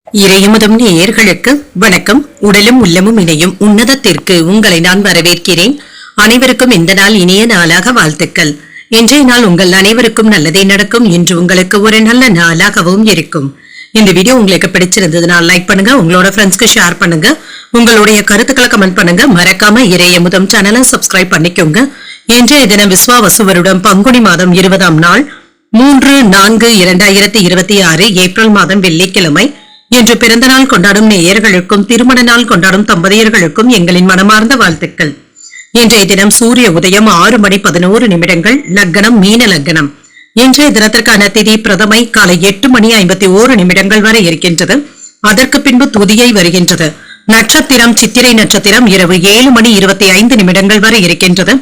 இறையமுதம் நேயர்களுக்கு வணக்கம். உடலும் உள்ளமும் இணையும் உன்னதத்திற்கு உங்களை நான் வரவேற்கிறேன். அனைவருக்கும் இந்த நாள் இனிய நாளாக வாழ்த்துக்கள். இன்றைய நாள் உங்கள் அனைவருக்கும் நல்லதே நடக்கும் என்று உங்களுக்கு ஒரு நல்ல நாளாகவும் இருக்கும். இந்த வீடியோ உங்களுக்கு பிடிச்சிருந்ததுன்னா லைக் பண்ணுங்க, உங்களோட ஃப்ரெண்ட்ஸ்க்கு ஷேர் பண்ணுங்க, உங்களுடைய கருத்துக்களை கமெண்ட் பண்ணுங்க. மறக்காம இறையமுதம் சேனலை சப்ஸ்கிரைப் பண்ணிக்கோங்க. இன்றைய தினம் விஸ்வாவசு வருடம் பங்குனி மாதம் 20ஆம் நாள் 3/4/2026 ஏப்ரல் மாதம் வெள்ளிக்கிழமை. இன்று பிறந்த நாள் கொண்டாடும் நேயர்களுக்கும் திருமண நாள் கொண்டாடும் தம்பதியர்களுக்கும் எங்களின் மனமார்ந்த வாழ்த்துக்கள். இன்றைய தினம் சூரிய உதயம் 6:11 லக்னம் மீன லக்னம். இன்றைய தினத்திற்கான திதி பிரதமை காலை 8:51 வரை இருக்கின்றது. அதற்கு பின்பு துதியை வருகின்றது. நட்சத்திரம் சித்திரை நட்சத்திரம் இரவு 7:25 வரை இருக்கின்றது.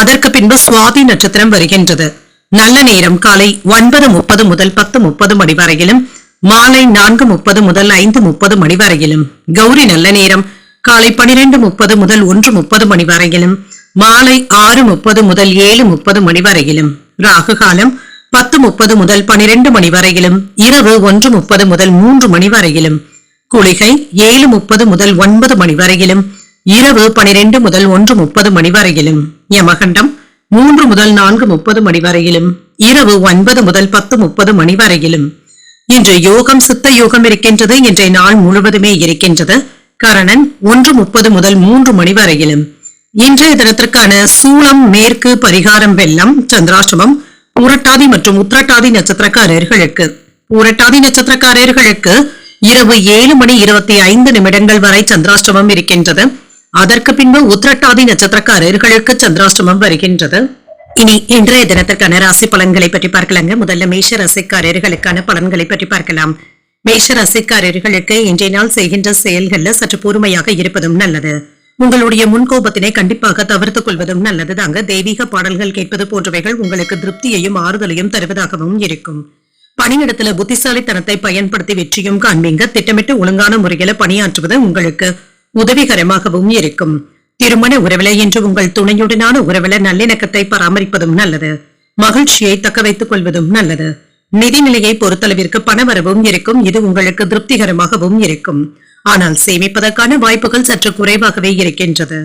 அதற்கு பின்பு சுவாதி நட்சத்திரம் வருகின்றது. நல்ல நேரம் காலை 9:30 முதல் 10:30 மணி வரையிலும், மாலை 4:30 முதல் 5:30 மணி வரையிலும். கௌரி நல்ல நேரம் காலை 12:30 முதல் 1:30 மணி வரையிலும், மாலை 6:30 முதல் 7:30 மணி வரையிலும். ராகு காலம் 10:30 முதல் 12 மணி வரையிலும், இரவு 1:30 முதல் 3 மணி வரையிலும். குளிகை 7:30 முதல் 9 மணி வரையிலும், இரவு 12 முதல் 1:30 மணி வரையிலும். யமகண்டம் 3 முதல் 4:30 மணி வரையிலும், இரவு 9 முதல் 10:30 மணி வரையிலும். இன்று யோகம் சித்த யோகம் இருக்கின்றது. இன்றைய நாள் முழுவதுமே இருக்கின்றது. கரணன் 1:30 முதல் 3 மணி வரையிலும். இன்றைய தினத்திற்கான சூளம் மேற்கு, பரிகாரம் வெள்ளம், சந்திராஷ்டமம் பூரட்டாதி மற்றும் உத்திரட்டாதி நட்சத்திரக்காரர்களுக்கு. பூரட்டாதி நட்சத்திரக்காரர்களுக்கு இரவு 7:25 வரை சந்திராஷ்டமம் இருக்கின்றது. அதற்கு பின்பு உத்திரட்டாதி நட்சத்திரக்காரர்களுக்கு சந்திராஷ்டமம் வருகின்றது. இனி இன்றைய தினத்திற்கான ராசி பலன்களை பற்றி பார்க்கலாங்க. முதல்ல மேஷ ராசிக்காரர்களுக்கான பலன்களை பற்றி பார்க்கலாம். மேஷ ராசிக்காரர்களுக்கு இன்றைய நாள் செய்கின்ற செயல்கள்ல சற்று பொறுமையாக இருப்பதும் நல்லது. உங்களுடைய முன்கோபத்தினை கண்டிப்பாக தவிர்த்துக் கொள்வதும் நல்லது தாங்க. தெய்வீக பாடல்கள் கேட்பது போன்றவைகள் உங்களுக்கு திருப்தியையும் ஆறுதலையும் தருவதாகவும் இருக்கும். பணியிடத்துல புத்திசாலித்தனத்தை பயன்படுத்தி வெற்றியும் காண்பீங்க. திட்டமிட்டு ஒழுங்கான முறையில பணியாற்றுவது உங்களுக்கு உதவிகரமாகவும் இருக்கும். திருமண உறவில என்று உங்கள் துணையுடனான உறவில நல்லிணக்கத்தை பராமரிப்பதும் நல்லது. மகிழ்ச்சியை தக்க வைத்துக் கொள்வதும் நல்லது. நிதிநிலையை பொறுத்தளவிற்கு பணவரவும் இருக்கும். இது உங்களுக்கு திருப்திகரமாகவும் இருக்கும். ஆனால் சேமிப்பதற்கான வாய்ப்புகள் சற்று குறைவாகவே இருக்கின்றது.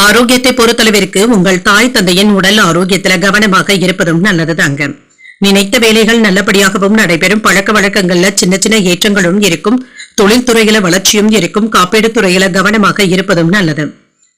ஆரோக்கியத்தை பொறுத்தளவிற்கு உங்கள் தாய் தந்தையின் உடல் ஆரோக்கியத்துல கவனமாக இருப்பதும் நல்லது தாங்க. நினைத்த வேலைகள் நல்லபடியாகவும் நடைபெறும். பழக்க வழக்கங்கள்ல சின்ன சின்ன ஏற்றங்களும் இருக்கும். தொழில்துறையில வளர்ச்சியும் இருக்கும். காப்பீடு துறையில கவனமாக இருப்பதும் நல்லது.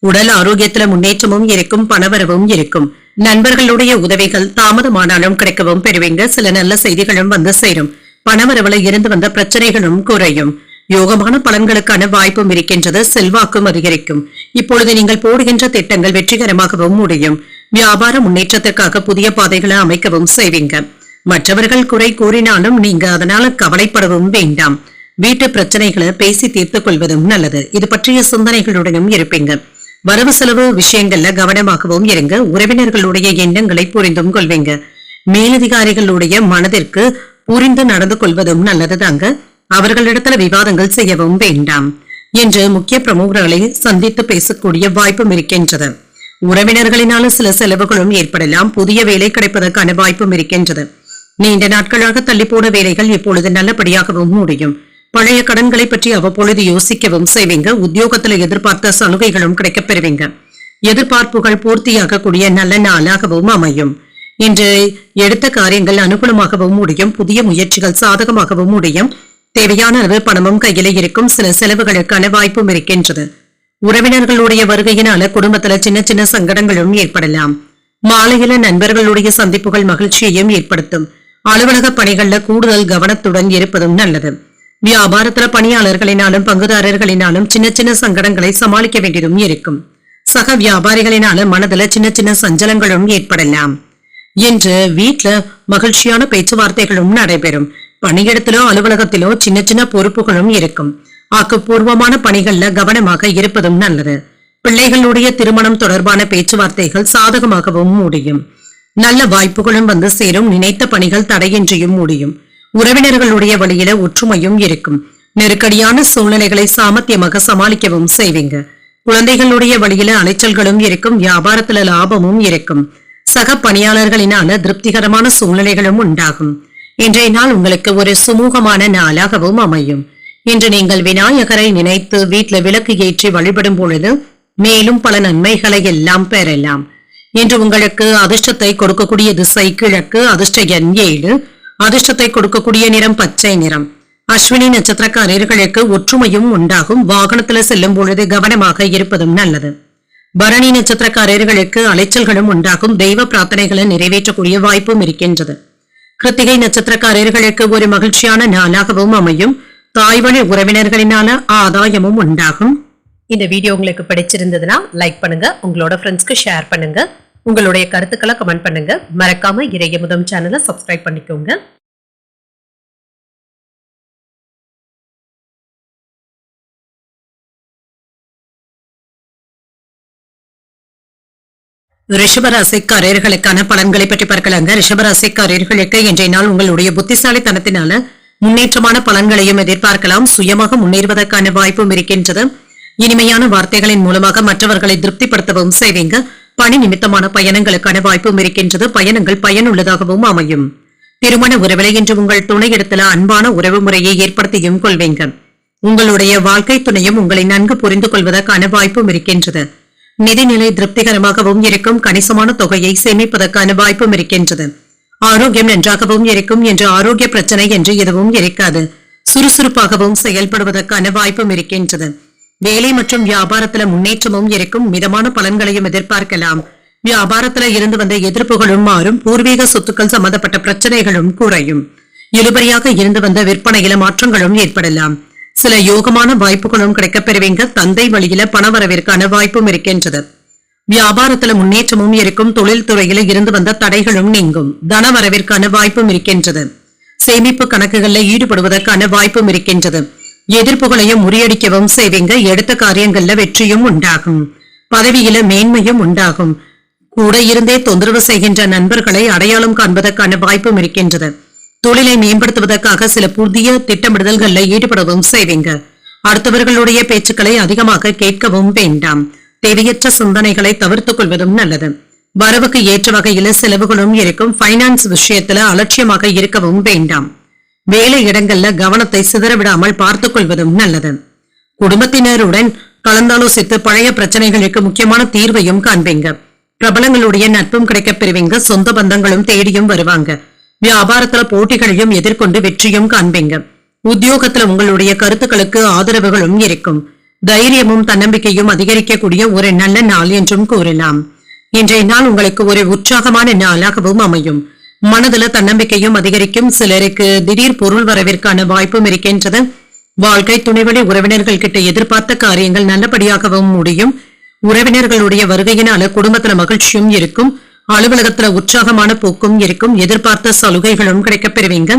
உடல் ஆரோக்கியத்துல முன்னேற்றமும் இருக்கும். பணவரவும் இருக்கும். நண்பர்களுடைய உதவிகள் தாமதமானாலும் கிடைக்கவும் பெறுவீங்க. சில நல்ல செய்திகளும் வந்து சேரும். பணவரவுல இருந்து வந்த பிரச்சனைகளும் குறையும். யோகமான பலன்களுக்கான வாய்ப்பும் இருக்கின்றது. செல்வாக்கும் அதிகரிக்கும். இப்பொழுது நீங்கள் போடுகின்ற திட்டங்கள் வெற்றிகரமாகவும் முடியும். வியாபார முன்னேற்றத்திற்காக புதிய பாதைகளை அமைக்கவும் செய்வீங்க. மற்றவர்கள் குறை கூறினாலும் நீங்க அதனால கவலைப்படவும் வேண்டாம். வீட்டு பிரச்சனைகளை பேசி தீர்த்துக் கொள்வதும் நல்லது. இது பற்றிய சிந்தனைகளுடனும் இருப்பீங்க. வரவு செலவு விஷயங்கள்ல கவனமாகவும் இருங்க. உறவினர்களுடைய எண்ணங்களை புரிந்தும் கொள்வீங்க. மேலதிகாரிகளுடைய மனதிற்கு புரிந்து நடந்து கொள்வதும் நல்லது தாங்க. அவர்களிடத்துல விவாதங்கள் செய்யவும் வேண்டாம். என்று முக்கிய பிரமுகர்களை சந்தித்து பேசக்கூடிய வாய்ப்பும் இருக்கின்றது. உறவினர்களினால சில செலவுகளும் ஏற்படலாம். புதிய வேலை கிடைப்பதற்கான வாய்ப்பும் இருக்கின்றது. நீண்ட நாட்களாக தள்ளி போன வேலைகள் இப்பொழுது நல்லபடியாகவும் முடியும். பழைய கடன்களை பற்றி அவ்வப்பொழுது யோசிக்கவும் செய்வீங்க. உத்தியோகத்துல எதிர்பார்த்த சலுகைகளும் கிடைக்கப் பெறுவீங்க. எதிர்பார்ப்புகள் பூர்த்தியாகக்கூடிய நல்ல நாளாகவும் அமையும். இன்று எடுத்த காரியங்கள் அனுகூலமாகவும் முடியும். புதிய முயற்சிகள் சாதகமாகவும் முடியும். தேவையான அளவு பணமும் கையில இருக்கும். சில செலவுகளுக்கான வாய்ப்பும் இருக்கின்றது. உறவினர்களுடைய வருகையினால குடும்பத்துல சின்ன சின்ன சங்கடங்களும் ஏற்படலாம். மாலையில நண்பர்களுடைய சந்திப்புகள் மகிழ்ச்சியையும் ஏற்படுத்தும். அலுவலக பணிகள்ல கூடுதல் கவனத்துடன் இருப்பதும் நல்லது. வியாபாரத்துல பணியாளர்களினாலும் பங்குதாரர்களினாலும் சின்ன சின்ன சங்கடங்களை சமாளிக்க வேண்டியதும் இருக்கும். சக வியாபாரிகளினால மனதுல சின்ன சின்ன சஞ்சலங்களும் ஏற்படலாம். என்று வீட்டுல மகிழ்ச்சியான பேச்சுவார்த்தைகளும் நடைபெறும். பணியிடத்திலோ அலுவலகத்திலோ சின்ன சின்ன பொறுப்புகளும் இருக்கும். ஆக்கப்பூர்வமான பணிகள்ல கவனமாக இருப்பதும் நல்லது. பிள்ளைகளுடைய திருமணம் தொடர்பான பேச்சுவார்த்தைகள் சாதகமாகவும் முடியும். நல்ல வாய்ப்புகளும் வந்து சேரும். நினைத்த பணிகள் தடையின்றியும் முடியும். உறவினர்களுடைய வழியில ஒற்றுமையும் இருக்கும். நெருக்கடியான சூழ்நிலைகளை சாமர்த்தியமாக சமாளிக்கவும் செய்வீங்க. குழந்தைகளுடைய வழியில அலைச்சல்களும் இருக்கும். வியாபாரத்துல லாபமும் இருக்கும். சக பணியாளர்களினால திருப்திகரமான சூழ்நிலைகளும் உண்டாகும். இன்றைய நாள் உங்களுக்கு ஒரு சுமூகமான நாளாகவும் அமையும். இன்று நீங்கள் விநாயகரை நினைத்து வீட்டில் விளக்கு ஏற்றி வழிபடும் பொழுது மேலும் பல நன்மைகளை எல்லாம் பெறலாம். இன்று உங்களுக்கு அதிர்ஷ்டத்தை கொடுக்கக்கூடிய திசை கிழக்கு, அதிர்ஷ்ட எண் 7, அதிர்ஷ்டத்தை கொடுக்கக்கூடிய நிறம் பச்சை நிறம். அஸ்வினி நட்சத்திரக்காரர்களுக்கு ஒற்றுமையும் உண்டாகும். வாகனத்துல செல்லும் பொழுது கவனமாக இருப்பதும் நல்லது. பரணி நட்சத்திரக்காரர்களுக்கு அலைச்சல்களும் உண்டாகும். தெய்வ பிரார்த்தனைகளை நிறைவேற்றக்கூடிய வாய்ப்பும் இருக்கின்றது. கிருத்திகை நட்சத்திரக்காரர்களுக்கு ஒரு மகிழ்ச்சியான நாளாகவும் அமையும். தாய்வழி உறவினர்களினால ஆதாயமும் உண்டாகும். இந்த வீடியோ உங்களுக்கு பிடிச்சிருந்ததுன்னா லைக் பண்ணுங்க, உங்களோட ஃப்ரெண்ட்ஸ்க்கு ஷேர் பண்ணுங்க, உங்களுடைய கருத்துக்களை கமெண்ட் பண்ணுங்க. மறக்காம இறையமுதம் சேனலை சப்ஸ்கிரைப் பண்ணிக்கோங்க. ரிஷபராசிக்காரர்களுக்கான பலன்களை பற்றி பார்க்கலாங்க. ரிஷபராசிக்காரர்களுக்கு இன்றைய நாள் உங்களுடைய புத்திசாலித்தனத்தினால முன்னேற்றமான பலன்களையும் எதிர்பார்க்கலாம். சுயமாக முன்னேறுவதற்கான வாய்ப்பும் இருக்கின்றது. இனிமையான வார்த்தைகளின் மூலமாக மற்றவர்களை திருப்திப்படுத்தவும் செய்வீங்க. பணி நிமித்தமான பயணங்களுக்கான வாய்ப்பும் இருக்கின்றது. பயணங்கள் பயனுள்ளதாகவும் அமையும். திருமண உறவிலை இன்று உங்கள் துணையிடத்துல அன்பான உறவு முறையை ஏற்படுத்தியும் கொள்வீங்க. உங்களுடைய வாழ்க்கை துணையும் உங்களை நன்கு புரிந்து கொள்வதற்கான வாய்ப்பும் இருக்கின்றது. நிதிநிலை திருப்திகரமாகவும் இருக்கும். கணிசமான தொகையை சேமிப்பதற்கான வாய்ப்பும் இருக்கின்றது. ஆரோக்கியம் நன்றாகவும் இருக்கும். என்று ஆரோக்கிய பிரச்சனை என்று எதுவும் இருக்காது. சுறுசுறுப்பாகவும் செயல்படுவதற்கான வாய்ப்பும் இருக்கின்றது. வேலை மற்றும் வியாபாரத்துல முன்னேற்றமும் இருக்கும். மிதமான பலன்களையும் எதிர்பார்க்கலாம். வியாபாரத்துல இருந்து வந்த எதிர்ப்புகளும் மாறும். பூர்வீக சொத்துக்கள் சம்பந்தப்பட்ட பிரச்சனைகளும் குறையும். இழுபறியாக இருந்து வந்த விற்பனையில மாற்றங்களும் ஏற்படலாம். சில யோகமான வாய்ப்புகளும் கிடைக்கப் பெறுவீங்க. தந்தை வழியில பணவரவிற்கான வாய்ப்பும் இருக்கின்றது. வியாபாரத்துல முன்னேற்றமும் இருக்கும். தொழில் துறையில இருந்து வந்த தடைகளும் நீங்கும். தன வரவிற்கான வாய்ப்பும் இருக்கின்றது. சேமிப்பு கணக்குகள்ல ஈடுபடுவதற்கான வாய்ப்பும் இருக்கின்றது. எதிர்ப்புகளையும் முறியடிக்கவும் செய்வீங்க. எடுத்த காரியங்கள்ல வெற்றியும் உண்டாகும். பதவியில மேன்மையும் உண்டாகும். கூட இருந்தே தொந்தரவு செய்கின்ற நண்பர்களை அடையாளம் காண்பதற்கான வாய்ப்பும் இருக்கின்றது. தொழிலை மேம்படுத்துவதற்காக சில புதிய திட்டமிடுதல்கள்ல ஈடுபடவும் செய்வீங்க. அடுத்தவர்களுடைய பேச்சுக்களை அதிகமாக கேட்கவும் வேண்டாம். தேவையற்ற சிந்தனைகளை தவிர்த்துக் கொள்வதும் நல்லது. வரவுக்கு ஏற்ற வகையில செலவுகளும் இருக்கும். பைனான்ஸ் விஷயத்துல அலட்சியமாக இருக்கவும் வேண்டாம். வேலை இடங்கள்ல கவனத்தை சிதறவிடாமல் பார்த்துக் கொள்வதும் நல்லது. குடும்பத்தினருடன் கலந்தாலோசித்து பழைய பிரச்சனைகளுக்கு முக்கியமான தீர்வையும் காண்பீங்க. பிரபலங்களுடைய நட்பும் கிடைக்கப் பெறுவீங்க. சொந்த பந்தங்களும் தேடியும் வருவாங்க. வியாபாரத்துல போட்டிகளையும் எதிர்கொண்டு வெற்றியும் காண்பீங்க. உத்தியோகத்துல உங்களுடைய கருத்துக்களுக்கு ஆதரவுகளும் இருக்கும். தைரியமும் தன்னம்பிக்கையும் அதிகரிக்கக்கூடிய ஒரு நல்ல நாள் என்றும் கூறலாம். இன்றைய நாள் உங்களுக்கு ஒரு உற்சாகமான நாளாகவும் அமையும். மனதுல தன்னம்பிக்கையும் அதிகரிக்கும். சிலருக்கு திடீர் பொருள் வரவிற்கான வாய்ப்பும் இருக்கின்றது. வாழ்க்கை துணைவழி உறவினர்கள் கிட்ட எதிர்பார்த்த காரியங்கள் நல்லபடியாகவும் முடியும். உறவினர்களுடைய வருகையினால குடும்பத்துல மகிழ்ச்சியும் இருக்கும். அலுவலகத்துல உற்சாகமான போக்கும் இருக்கும். எதிர்பார்த்த சலுகைகளும் கிடைக்கப் பெறுவீங்க.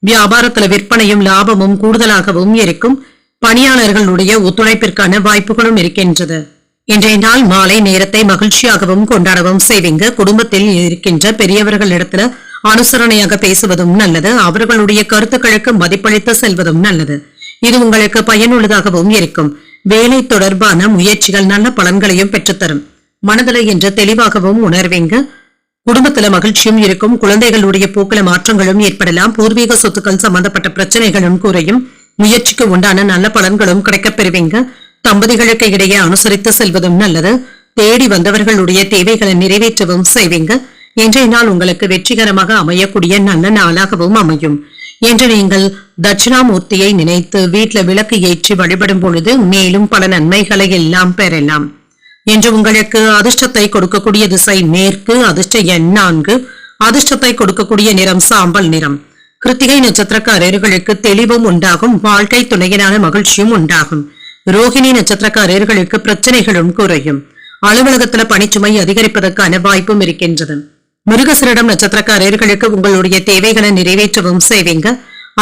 வியாபாரத்துல விற்பனையும் லாபமும் கூடுதலாகவும் இருக்கும். பணியாளர்களுடைய ஒத்துழைப்பிற்கான வாய்ப்புகளும் இருக்கின்றது. இன்றைய நாள் மாலை நேரத்தை மகிழ்ச்சியாகவும் கொண்டாடவும் செய்வீங்க. குடும்பத்தில் இருக்கின்ற பெரியவர்களிடத்துல அனுசரணையாக பேசுவதும் நல்லது. அவர்களுடைய கருத்துக்களுக்கு மதிப்பளித்து செல்வதும் நல்லது. இது உங்களுக்கு பயனுள்ளதாகவும் இருக்கும். வேலை தொடர்பான முயற்சிகள் நல்ல பலன்களையும் பெற்றுத்தரும். மனதில் என்று தெளிவாகவும் உணர்வீங்க. குடும்பத்துல மகிழ்ச்சியும் இருக்கும். குழந்தைகளுடைய போக்கில மாற்றங்களும் ஏற்படலாம். பூர்வீக சொத்துக்கள் சம்பந்தப்பட்ட பிரச்சனைகளும் குறையும். முயற்சிக்கு உண்டான நல்ல பலன்களும் கிடைக்கப் பெறுவீங்க. தம்பதிகளுக்கு இடையே அனுசரித்து செல்வதும் நல்லது. தேடி வந்தவர்களுடைய தேவைகளை நிறைவேற்றவும் செய்வீங்க. இன்றைய நாள் உங்களுக்கு வெற்றிகரமாக அமையக்கூடிய நல்ல நாளாகவும் அமையும். என்று நீங்கள் தட்சிணாமூர்த்தியை நினைத்து வீட்டுல விளக்கு ஏற்றி வழிபடும் பொழுது மேலும் பல நன்மைகளை எல்லாம் பெறலாம். என்று உங்களுக்கு அதிர்ஷ்டத்தை கொடுக்கக்கூடிய திசை மேற்கு, அதிர்ஷ்ட எண் 4, அதிர்ஷ்டத்தை கொடுக்கக்கூடிய நிறம் சாம்பல் நிறம். கிருத்திகை நட்சத்திரக்காரர்களுக்கு தெளிவும் உண்டாகும். வாழ்க்கை துணையினான மகிழ்ச்சியும் உண்டாகும். ரோகிணி நட்சத்திரக்காரர்களுக்கு பிரச்சனைகளும் குறையும். அலுவலகத்துல பணிச்சுமை அதிகரிப்பதற்கான வாய்ப்பும் இருக்கின்றது. மிருகசீரிடம் நட்சத்திரக்காரர்களுக்கு உங்களுடைய தேவைகளை நிறைவேற்றவும் செய்வீங்க.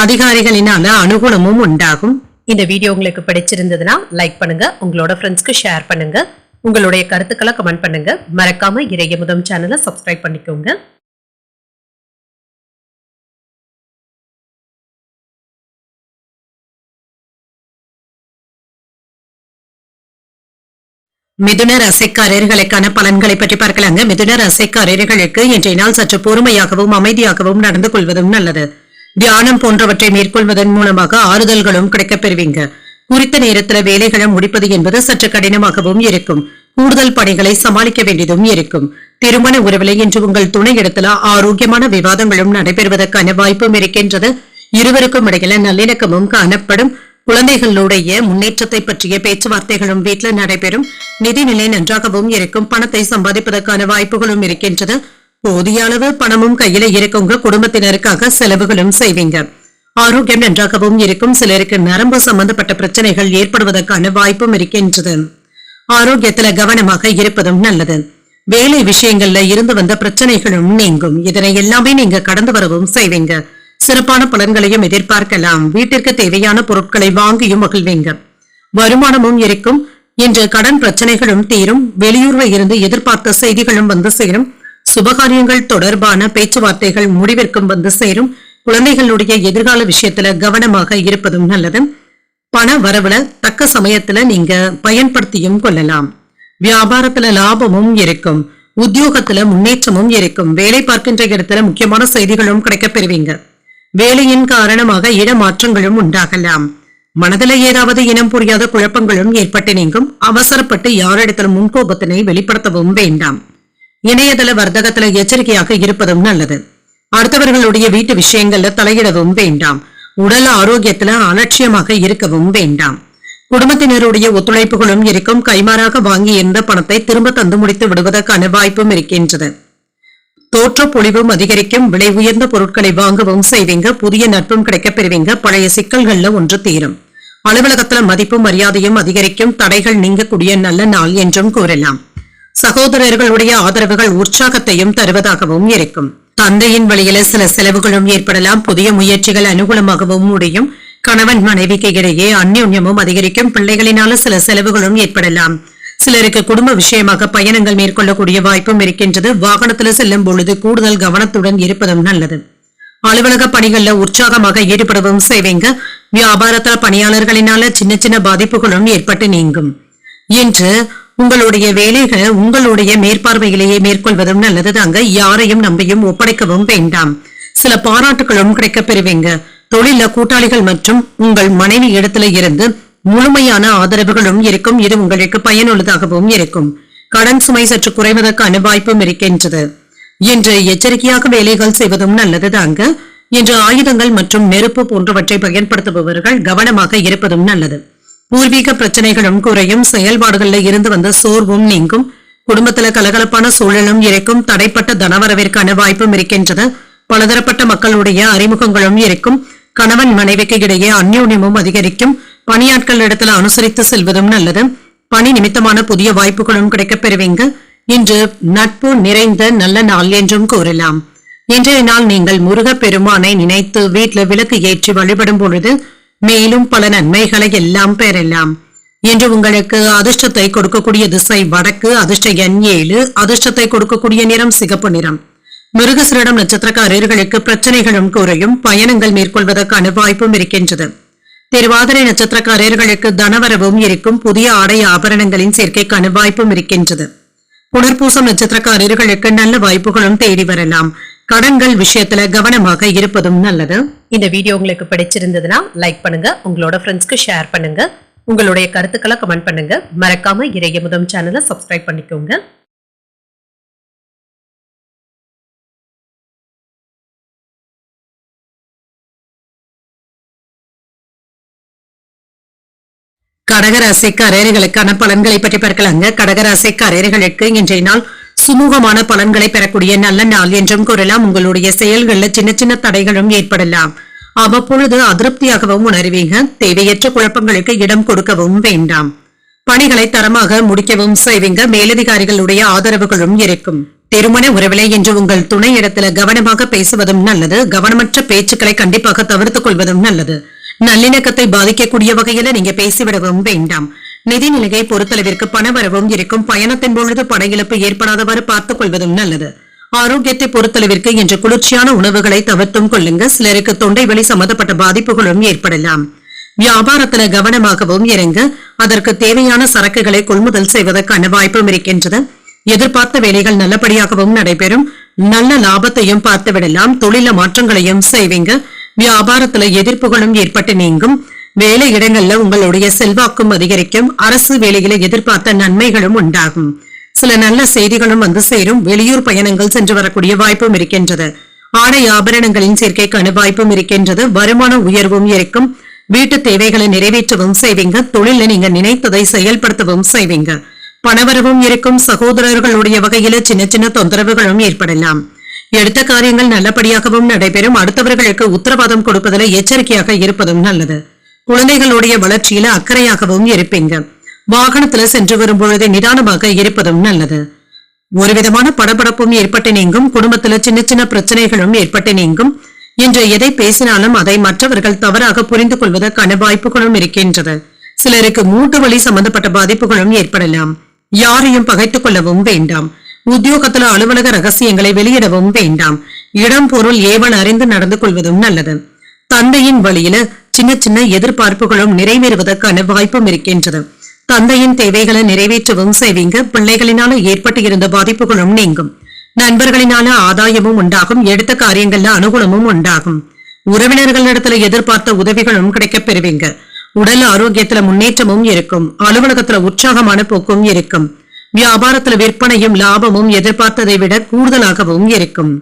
அதிகாரிகளினால அனுகூலமும் உண்டாகும். இந்த வீடியோ உங்களுக்கு பிடிச்சிருந்ததுன்னா லைக் பண்ணுங்க, உங்களோட ஃப்ரெண்ட்ஸ்க்கு ஷேர் பண்ணுங்க, உங்களுடைய கருத்துக்களை கமெண்ட் பண்ணுங்க. மறக்காம இறையமுதம் சேனலை சப்ஸ்கிரைப் பண்ணிக்கோங்க. மிதுன ராசிக்காரர்களுக்கான பலன்களை பற்றி பார்க்கலாங்க. மிதுன ராசிக்காரர்களுக்கு இன்றைய நாள் சற்று பொறுமையாகவும் அமைதியாகவும் நடந்து கொள்வதும் நல்லது. தியானம் போன்றவற்றை மேற்கொள்வதன் மூலமாக ஆறுதல்களும் கிடைக்கப் பெறுவீங்க. குறித்த நேரத்துல வேலைகளை முடிப்பது என்பது சற்று கடினமாகவும் இருக்கும். கூடுதல் பணிகளை சமாளிக்க வேண்டியதும் இருக்கும். திருமண உறவிலை இன்று உங்கள் துணை இடத்துல ஆரோக்கியமான விவாதங்களும் நடைபெறுவதற்கான வாய்ப்பும் இருக்கின்றது. இருவருக்கும் இடையில நல்லிணக்கமும் காணப்படும். குழந்தைகளுடைய முன்னேற்றத்தை பற்றிய பேச்சுவார்த்தைகளும் வீட்டில் நடைபெறும். நிதிநிலை நன்றாகவும் இருக்கும். பணத்தை சம்பாதிப்பதற்கான வாய்ப்புகளும் இருக்கின்றது. போதிய அளவு பணமும் கையில இருக்குங்க. குடும்பத்தினருக்காக செலவுகளும் செய்வீங்க. ஆரோக்கியம் நன்றாகவும் இருக்கும். சிலருக்கு நரம்பு சம்பந்தப்பட்ட பிரச்சனைகள் ஏற்படுவதற்கான வாய்ப்பும் இருக்கின்றது. ஆரோக்கியத்துல கவனமாக இருப்பதும் நல்லது. வேலை விஷயங்கள்ல இருந்து வந்த பிரச்சனைகளும் நீங்கும். இதனை எல்லாமே நீங்க கடந்து வரவும் செய்வீங்க. சிறப்பான பலன்களையும் எதிர்பார்க்கலாம். வீட்டிற்கு தேவையான பொருட்களை வாங்கியும் மகிழ்வீங்க. வருமானமும் இருக்கும். இன்று கடன் பிரச்சனைகளும் தீரும். வெளியூர்ல இருந்து எதிர்பார்த்த செய்திகளும் வந்து சேரும். சுபகாரியங்கள் தொடர்பான பேச்சுவார்த்தைகள் முடிவிற்கும் வந்து சேரும். குழந்தைகளுடைய எதிர்கால விஷயத்துல கவனமாக இருப்பதும் நல்லது. பண வரவுல தக்க சமயத்துல நீங்க பயன்படுத்தியும் கொள்ளலாம். வியாபாரத்துல லாபமும் இருக்கும். உத்தியோகத்துல முன்னேற்றமும் இருக்கும். வேலை பார்க்கின்ற இடத்துல முக்கியமான செய்திகளும் கிடைக்கப் பெறுவீங்க. வேலையின் காரணமாக இடமாற்றங்களும் உண்டாகலாம். மனதில ஏதாவது இனம் புரியாத குழப்பங்களும் ஏற்பட்டு நீங்கும். அவசரப்பட்டு யாரிடத்திலும் முன்கோபத்தினை வெளிப்படுத்தவும் வேண்டாம். இணையதள வர்த்தகத்துல எச்சரிக்கையாக இருப்பதும் நல்லது. அடுத்தவர்களுடைய வீட்டு விஷயங்கள்ல தலையிடவும் வேண்டாம். உடல் ஆரோக்கியத்துல அலட்சியமாக இருக்கவும் வேண்டாம். குடும்பத்தினருடைய ஒத்துழைப்புகளும் இருக்கும். கைமாறாக வாங்கி இருந்த பணத்தை திரும்ப தந்து முடித்து விடுவதற்கான வாய்ப்பும் இருக்கின்றது. தோற்ற பொலிவும் அதிகரிக்கும். விலை உயர்ந்த பொருட்களை வாங்கவும் செய்வீங்க. புதிய நட்பும் கிடைக்கப் பெறுவீங்க. பழைய சிக்கல்கள்ல ஒன்று தீரும். அலுவலகத்துல மதிப்பும் மரியாதையும் அதிகரிக்கும். தடைகள் நீங்கக்கூடிய நல்ல நாள் என்றும் கூறலாம். சகோதரர்களுடைய ஆதரவுகள் உற்சாகத்தையும் தருவதாகவும் இருக்கும். தந்தையின் வழியில சில செலவுகளும் ஏற்படலாம். புதிய முயற்சிகள் அனுகூலமாகவும் முடியும். கணவன் மனைவிக்கு இடையே அந்யோன்யமும் அதிகரிக்கும். பிள்ளைகளினால சில செலவுகளும் ஏற்படலாம். சிலருக்கு குடும்ப விஷயமாக பயணங்கள் மேற்கொள்ளக்கூடிய வாய்ப்பும் இருக்கின்றது. வாகனத்துல செல்லும் பொழுது கூடுதல் கவனத்துடன் இருப்பதும் நல்லது. அலுவலக பணிகள்ல உற்சாகமாக ஈடுபடவும் செய்வீங்க. வியாபாரத்துல பணியாளர்களினால சின்ன சின்ன பாதிப்புகளும் ஏற்பட்டு நீங்கும். இன்று உங்களுடைய வேலைகளை உங்களுடைய மேற்பார்வையிலேயே மேற்கொள்வதும் நல்லது தாங்க. யாரையும் நம்பியும் ஒப்படைக்கவும் வேண்டாம். சில பாராட்டுகளும் கிடைக்கப் பெறுவீங்க. தொழில கூட்டாளிகள் மற்றும் உங்கள் மனைவி இடத்துல இருந்து முழுமையான ஆதரவுகளும் இருக்கும். இது உங்களுக்கு பயனுள்ளதாகவும் இருக்கும். கடன் சுமை சற்று குறைவதற்கான வாய்ப்பும் இருக்கின்றது. இன்று எச்சரிக்கையாக வேலைகள் செய்வதும் நல்லது தாங்க. இன்று ஆயுதங்கள் மற்றும் நெருப்பு போன்றவற்றை பயன்படுத்துபவர்கள் கவனமாக இருப்பதும் நல்லது. பூர்வீக பிரச்சனைகளும் குறையும். செயல்பாடுகள்ல இருந்து வந்த சோர்வும் நீங்கும். குடும்பத்துல கலகலப்பான சூழலும் இருக்கும். தடைப்பட்ட தனவரவிற்கான வாய்ப்பும் இருக்கின்றது. பலதரப்பட்ட மக்களுடைய அறிமுகங்களும் இருக்கும். கணவன் மனைவிக்கு இடையே அந்யோன்யமும் அதிகரிக்கும். பணியாட்கள் இடத்துல அனுசரித்து செல்வதும் நல்லது. பணி நிமித்தமான புதிய வாய்ப்புகளும் கிடைக்கப் பெறுவீங்க. இன்று நட்பு நிறைந்த நல்ல நாள் என்றும் கூறலாம். இன்றைய நாள் நீங்கள் முருகப் பெருமானை நினைத்து வீட்டுல விளக்கு ஏற்றி வழிபடும் பொழுது மேலும் பல நன்மைகளை எல்லாம் பெறலாம். இன்று உங்களுக்கு அதிர்ஷ்டத்தை கொடுக்கக்கூடிய திசை வடக்கு. அதிர்ஷ்ட எண் 7. அதிர்ஷ்டத்தை கொடுக்கக்கூடிய நிறம் சிகப்பு நிறம். மிருகசீரிடம் நட்சத்திரக்காரர்களுக்கு பிரச்சனைகளும் குறையும். பயணங்கள் மேற்கொள்வதற்கான வாய்ப்பும் இருக்கின்றது. திருவாதிரை நட்சத்திரக்காரர்களுக்கு தனவரவும் இருக்கும். புதிய ஆடை ஆபரணங்களின் சேர்க்கைக்கான வாய்ப்பும் இருக்கின்றது. புனர்பூசம் நட்சத்திரக்காரர்களுக்கு நல்ல வாய்ப்புகளும் தேடி வரலாம். கடன்கள் விஷயத்துல கவனமாக இருப்பதும் நல்லது. இந்த வீடியோ உங்களுக்கு பிடிச்சிருந்ததுன்னா லைக் பண்ணுங்க. உங்களோட ஃப்ரெண்ட்ஸ்க்கு ஷேர் பண்ணுங்க. உங்களுடைய கருத்துக்களை கமெண்ட் பண்ணுங்க. மறக்காம இறையமுதம் சேனலை சப்ஸ்கிரைப் பண்ணிக்கோங்க. கடகராசிக்காரர்களுக்கான பலன்களை பற்றி பார்க்கலாங்க. கடகராசிக்காரர்களுக்கு இன்றைய நாள் சுமூகமான பலன்களை பெறக்கூடிய நல்ல நாள் என்றும் கூறலாம். உங்களுடைய செயல்கள்ல சின்ன சின்ன தடைகளும் ஏற்படலாம். அவ்வப்பொழுது அதிருப்தியாகவும் உணர்வீங்க. தேவையற்ற குழப்பங்களுக்கு இடம் கொடுக்கவும் வேண்டாம். பணிகளை தரமாக முடிக்கவும் செய்வீங்க. மேலதிகாரிகளுடைய ஆதரவுகளும் இருக்கும். திருமண உறவிலே இன்று உங்கள் துணை இடத்துல கவனமாக பேசுவதும் நல்லது. கவனமற்ற பேச்சுக்களை கண்டிப்பாக தவிர்த்துக் கொள்வதும் நல்லது. நல்லிணக்கத்தை பாதிக்கக்கூடிய வகையில நீங்க பேசிவிடவும் வேண்டாம். நிதி நிலையை பொறுத்தளவிற்கு பணவரவும் இருக்கும். பயணத்தின் பொழுது பண இழப்பு ஏற்படாதவாறு பார்த்துக் கொள்வதும் நல்லது. ஆரோக்கியத்தை பொறுத்தளவிற்கு இன்று குளிர்ச்சியான உணவுகளை தவிர்த்தும் கொள்ளுங்க. சிலருக்கு தொண்டை வலி சம்பந்தப்பட்ட பாதிப்புகளும் ஏற்படலாம். வியாபாரத்துல கவனமாகவும் இருங்க. அதற்கு தேவையான சரக்குகளை கொள்முதல் செய்வதற்கான வாய்ப்பும் இருக்கின்றது. எதிர்பார்த்த வேலைகள் நல்லபடியாகவும் நடைபெறும். நல்ல லாபத்தையும் பார்த்து விடலாம். தொழில மாற்றங்களையும் செய்வீங்க. வியாபாரத்துல எதிர்ப்புகளும் ஏற்பட்டு நீங்கும். வேலை இடங்கள்ல உங்களுடைய செல்வாக்கும் அதிகரிக்கும். அரசு வேலையில எதிர்பார்த்த நன்மைகளும் உண்டாகும். சில நல்ல செய்திகளும் வந்து சேரும். வெளியூர் பயணங்கள் சென்று வரக்கூடிய வாய்ப்பும் இருக்கின்றது. ஆடை ஆபரணங்களின் சேர்க்கைக்கான வாய்ப்பும் இருக்கின்றது. வருமான உயர்வும் இருக்கும். வீட்டு தேவைகளை நிறைவேற்றவும் செய்வீங்க. தொழில நீங்க நினைத்ததை செயல்படுத்தவும் செய்வீங்க. பணவரவும் இருக்கும். சகோதரர்களுடைய வகையில சின்ன சின்ன தொந்தரவுகளும் ஏற்படலாம். எடுத்த காரியங்கள் நல்லபடியாகவும் நடைபெறும். அடுத்தவர்களுக்கு உத்தரவாதம் கொடுப்பதில் எச்சரிக்கையாக இருப்பதும் நல்லது. குழந்தைகளுடைய வளர்ச்சியில அக்கறையாகவும் இருப்பீங்க. வாகனத்துல சென்று வரும் பொழுது நிதானமாக இருப்பதும் நல்லது. ஒரு விதமான படபடப்பும் ஏற்பட்டு நீங்கும். குடும்பத்துல சின்ன சின்ன பிரச்சனைகளும் ஏற்பட்டு நீங்கும். இன்று எதை பேசினாலும் அதை மற்றவர்கள் தவறாக புரிந்து கொள்வதற்கான வாய்ப்புகளும் இருக்கின்றது. சிலருக்கு மூட்டு வலி சம்பந்தப்பட்ட பாதிப்புகளும் ஏற்படலாம். யாரையும் பகைத்துக் கொள்ளவும் வேண்டாம். உத்தியோகத்துல அலுவலக ரகசியங்களை வெளியிடவும் வேண்டாம். இடம் பொருள் ஏவல் அறிந்து நடந்து கொள்வதும் நல்லது. தந்தையின் வழியில சின்ன சின்ன எதிர்பார்ப்புகளும் நிறைவேறுவதற்கான வாய்ப்பும் இருக்கின்றது. தந்தையின் தேவைகளை நிறைவேற்றவும் செய்வீங்க. பிள்ளைகளினால ஏற்பட்டு இருந்த பாதிப்புகளும் நீங்கும். நண்பர்களினால ஆதாயமும் உண்டாகும். எடுத்த காரியங்கள்ல அனுகூலமும் உண்டாகும். உறவினர்களிடத்துல எதிர்பார்த்த உதவிகளும் கிடைக்கப் பெறுவீங்க. உடல் ஆரோக்கியத்துல முன்னேற்றமும் இருக்கும். அலுவலகத்துல உற்சாகமான போக்கும் இருக்கும். வியாபாரத்துல விற்பனையும் லாபமும் எதிர்பார்த்ததை விட கூடுதலாகவும் இருக்கும்.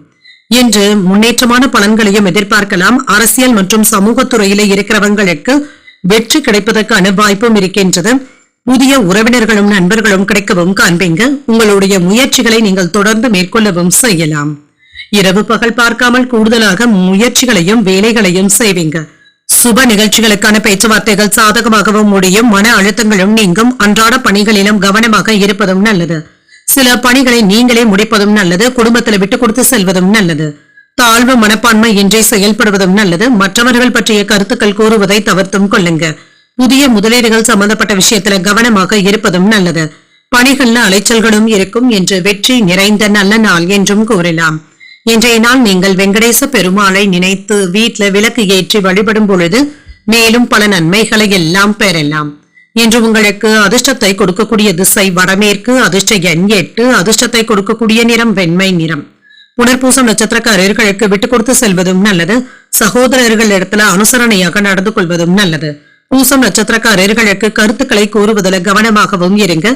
என்று முன்னேற்றமான பலன்களையும் எதிர்பார்க்கலாம். அரசியல் மற்றும் சமூகத்துறையில இருக்கிறவங்களுக்கு வெற்றி கிடைப்பதற்கான வாய்ப்பும் இருக்கின்றது. புதிய உறவினர்களும் நண்பர்களும் கிடைக்கவும் காண்பீங்க. உங்களுடைய முயற்சிகளை நீங்கள் தொடர்ந்து மேற்கொள்ளவும் செய்யலாம். இரவு பகல் பார்க்காமல் கூடுதலாக முயற்சிகளையும் வேலைகளையும் செய்வீங்க. சுப நிகழ்ச்சிகளுக்கான பேச்சுவார்த்தைகள் சாதகமாகவும் முடியும். மன அழுத்தங்களும் நீங்கும். அன்றாட பணிகளிலும் கவனமாக இருப்பதும் நல்லது. சில பணிகளை நீங்களே முடிப்பதும் நல்லது. குடும்பத்தில் விட்டுக் கொடுத்து செல்வதும் நல்லது. தாழ்வு மனப்பான்மை இன்றி செயல்படுவதும் நல்லது. மற்றவர்கள் பற்றிய கருத்துக்கள் கூறுவதை தவிர்த்தும் கொள்ளுங்க. புதிய முதலீடுகள் சம்பந்தப்பட்ட விஷயத்துல கவனமாக இருப்பதும் நல்லது. பணிகள்ல அலைச்சல்களும் இருக்கும். என்று வெற்றி நிறைந்த நல்ல நாள் என்றும் கூறலாம். இன்றைய நாள் நீங்கள் வெங்கடேச பெருமாளை நினைத்து வீட்ல விளக்கு ஏற்றி வழிபடும் பொழுது மேலும் பல நன்மைகளை எல்லாம் பெறலாம். இன்று உங்களுக்கு அதிர்ஷ்டத்தை கொடுக்கக்கூடிய திசை வடமேற்கு. அதிர்ஷ்ட எண் 8. அதிர்ஷ்டத்தை கொடுக்கக்கூடிய நிறம் வெண்மை நிறம். புனர்பூசம் நட்சத்திரக்காரர்களுக்கு விட்டுக் கொடுத்து செல்வதும் நல்லது. சகோதரர்கள் இடத்துல அனுசரணையாக நடந்து கொள்வதும் நல்லது. பூசம் நட்சத்திரக்காரர்களுக்கு கருத்துக்களை கூறுவதில் கவனமாகவும் இருங்க.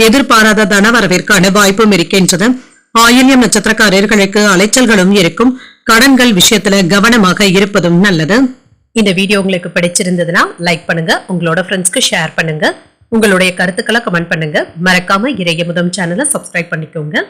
எதிர்பாராத தனவரவிற்கான வாய்ப்பும் இருக்கின்றது. ஆயில்யம் நட்சத்திரக்காரர்களுக்கு அலைச்சல்களும் இருக்கும். கடன்கள் விஷயத்துல கவனமாக இருப்பதும் நல்லது. இந்த வீடியோ உங்களுக்கு பிடிச்சிருந்ததுன்னா லைக் பண்ணுங்க. உங்களோட ஃப்ரெண்ட்ஸ்க்கு ஷேர் பண்ணுங்க. உங்களுடைய கருத்துக்களை கமெண்ட் பண்ணுங்க. மறக்காம இறையமுதம் சேனலை சப்ஸ்கிரைப் பண்ணிக்கோங்க.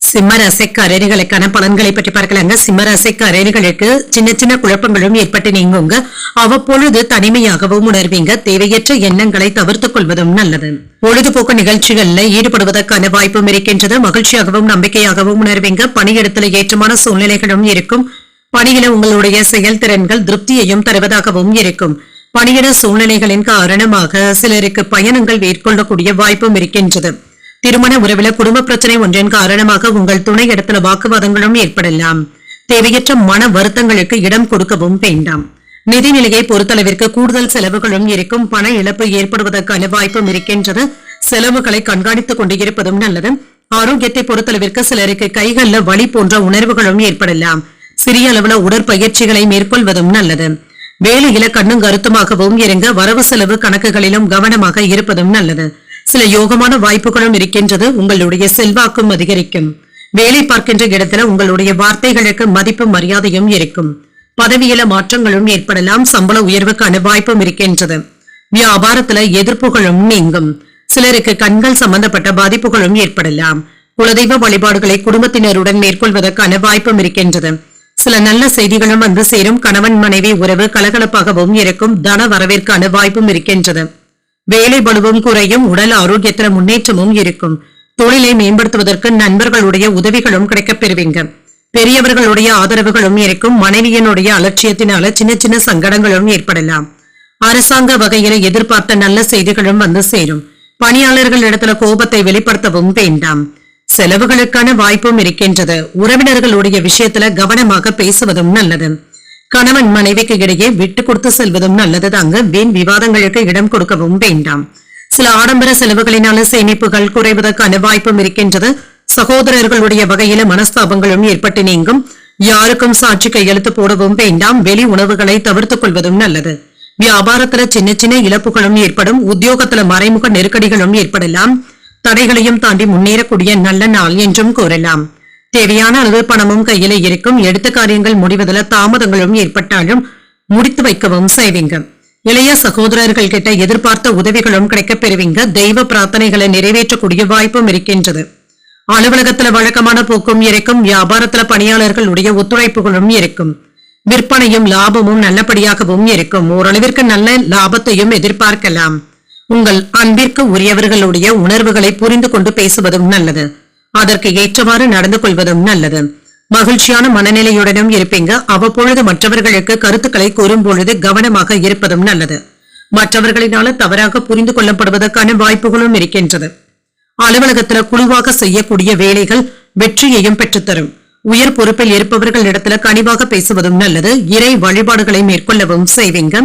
சிம்மராசிக்காரர்களுக்கான பலன்களை பற்றி பார்க்கலாங்க. சிம்மராசிக்காரர்களுக்கு சின்ன சின்ன குழப்பங்களும் ஏற்பட்டு நீங்குங்க. அவ்வப்பொழுது தனிமையாகவும் உணர்வீங்க. தேவையற்ற எண்ணங்களை தவிர்த்துக் கொள்வதும் நல்லது. பொழுதுபோக்கு நிகழ்ச்சிகள்ல ஈடுபடுவதற்கான வாய்ப்பும் இருக்கின்றது. மகிழ்ச்சியாகவும் நம்பிக்கையாகவும் உணர்வீங்க. பணியிடத்துல ஏற்றமான சூழ்நிலைகளும் இருக்கும். பணியில உங்களுடைய செயல்திறன்கள் திருப்தியையும் தருவதாகவும் இருக்கும். பணியிட சூழ்நிலைகளின் காரணமாக சிலருக்கு பயணங்கள் மேற்கொள்ளக்கூடிய வாய்ப்பும் இருக்கின்றது. திருமண உறவில குடும்ப பிரச்சனை ஒன்றின் காரணமாக உங்கள் துணை இடத்துல வாக்குவாதங்களும் ஏற்படலாம். தேவையற்ற மன வருத்தங்களுக்கு இடம் கொடுக்கவும் வேண்டாம். நிதிநிலையை பொறுத்தளவிற்கு கூடுதல் செலவுகளும் இருக்கும். பண இழப்பு ஏற்படுவதற்கான வாய்ப்பும் இருக்கின்றது. செலவுகளை கண்காணித்துக் கொண்டு இருப்பதும் நல்லது. ஆரோக்கியத்தை பொறுத்தளவிற்கு சிலருக்கு கைகள்ல வலி போன்ற உணர்வுகளும் ஏற்படலாம். சிறிய அளவுல உடற்பயிற்சிகளை மேற்கொள்வதும் நல்லது. வேலையில கண்ணும் கருத்துமாகவும் இருங்க. வரவு செலவு கணக்குகளிலும் கவனமாக இருப்பதும் நல்லது. சில யோகமான வாய்ப்புகளும் இருக்கின்றது. உங்களுடைய செல்வாக்கும் அதிகரிக்கும். வேலை பார்க்கின்ற இடத்துல உங்களுடைய வார்த்தைகளுக்கு மதிப்பு மரியாதையும் இருக்கும். பதவியில மாற்றங்களும் ஏற்படலாம். சம்பள உயர்வுக்கான வாய்ப்பும் இருக்கின்றது. வியாபாரத்துல எதிர்ப்புகளும் நீங்கும். சிலருக்கு கண்கள் சம்பந்தப்பட்ட பாதிப்புகளும் ஏற்படலாம். குலதெய்வ வழிபாடுகளை குடும்பத்தினருடன் மேற்கொள்வதற்கான வாய்ப்பும் இருக்கின்றது. சில நல்ல செய்திகளும் வந்து சேரும். கணவன் மனைவி உறவு கலகலப்பாகவும் இருக்கும். தன வரவிற்கான வாய்ப்பும் இருக்கின்றது. வேலை பளுவும் குறையும். உடல் ஆரோக்கியத்துல முன்னேற்றமும் இருக்கும். தொழிலை மேம்படுத்துவதற்கு நண்பர்களுடைய உதவிகளும் கிடைக்கப் பெறுவீங்க. பெரியவர்களுடைய ஆதரவுகளும் இருக்கும். மனைவியினுடைய அலட்சியத்தினால சின்ன சின்ன சங்கடங்களும் ஏற்படலாம். அரசாங்க வகையில எதிர்பார்த்த நல்ல செய்திகளும் வந்து சேரும். பணியாளர்கள் இடத்துல கோபத்தை வெளிப்படுத்தவும் வேண்டாம். செலவுகளுக்கான வாய்ப்பும் இருக்கின்றது. உறவினர்களுடைய விஷயத்துல கவனமாக பேசுவதும் நல்லது. கணவன் மனைவிக்கு இடையே விட்டு கொடுத்து செல்வதும் நல்லது தாங்க. வீண் விவாதங்களுக்கு இடம் கொடுக்கவும் வேண்டாம். சில ஆடம்பர செலவுகளினால சேமிப்புகள் குறைவதற்கான வாய்ப்பும் இருக்கின்றது. சகோதரர்களுடைய வகையில மனஸ்தாபங்களும் ஏற்பட்டு நீங்கும். யாருக்கும் சாட்சி கையெழுத்து போடவும் வேண்டாம். வெளி உணவுகளை தவிர்த்துக் கொள்வதும் நல்லது. வியாபாரத்துல சின்ன சின்ன இழப்புகளும் ஏற்படும். உத்தியோகத்துல மறைமுக நெருக்கடிகளும் ஏற்படலாம். தடைகளையும் தாண்டி முன்னேறக்கூடிய நல்ல நாள் என்றும் கூறலாம். தேவையான அளவு பணமும் கையில இருக்கும். எடுத்த காரியங்கள் முடிவதில் தாமதங்களும் ஏற்பட்டாலும் முடித்து வைக்கவும் செய்வீங்க. இளைய சகோதரர்கள் கிட்ட எதிர்பார்த்த உதவிகளும் கிடைக்கப் பெறுவீங்க. தெய்வ பிரார்த்தனைகளை நிறைவேற்றக்கூடிய வாய்ப்பும் இருக்கின்றது. அலுவலகத்துல வழக்கமான போக்கும் இருக்கும். வியாபாரத்துல பணியாளர்களுடைய ஒத்துழைப்புகளும் இருக்கும். விற்பனையும் லாபமும் நல்லபடியாகவும் இருக்கும். ஓரளவிற்கு நல்ல லாபத்தையும் எதிர்பார்க்கலாம். உங்கள் அன்பிற்கு உரியவர்களுடைய உணர்வுகளை புரிந்து கொண்டு பேசுவதும் நல்லது. அதற்கு ஏற்றவாறு நடந்து கொள்வதும் நல்லது. மகிழ்ச்சியான மனநிலையுடனும் இருப்பீங்க. அவ்வப்பொழுது மற்றவர்களுக்கு கருத்துக்களை கூறும் பொழுது கவனமாக இருப்பதும் நல்லது. மற்றவர்களினால தவறாக புரிந்து கொள்ளப்படுவதற்கான வாய்ப்புகளும் இருக்கின்றது. அலுவலகத்துல குழுவாக செய்யக்கூடிய வேலைகள் வெற்றியையும் பெற்றுத்தரும். உயர் பொறுப்பில் இருப்பவர்களிடத்துல கனிவாக பேசுவதும் நல்லது. இறை வழிபாடுகளை மேற்கொள்ளவும் செய்வீங்க.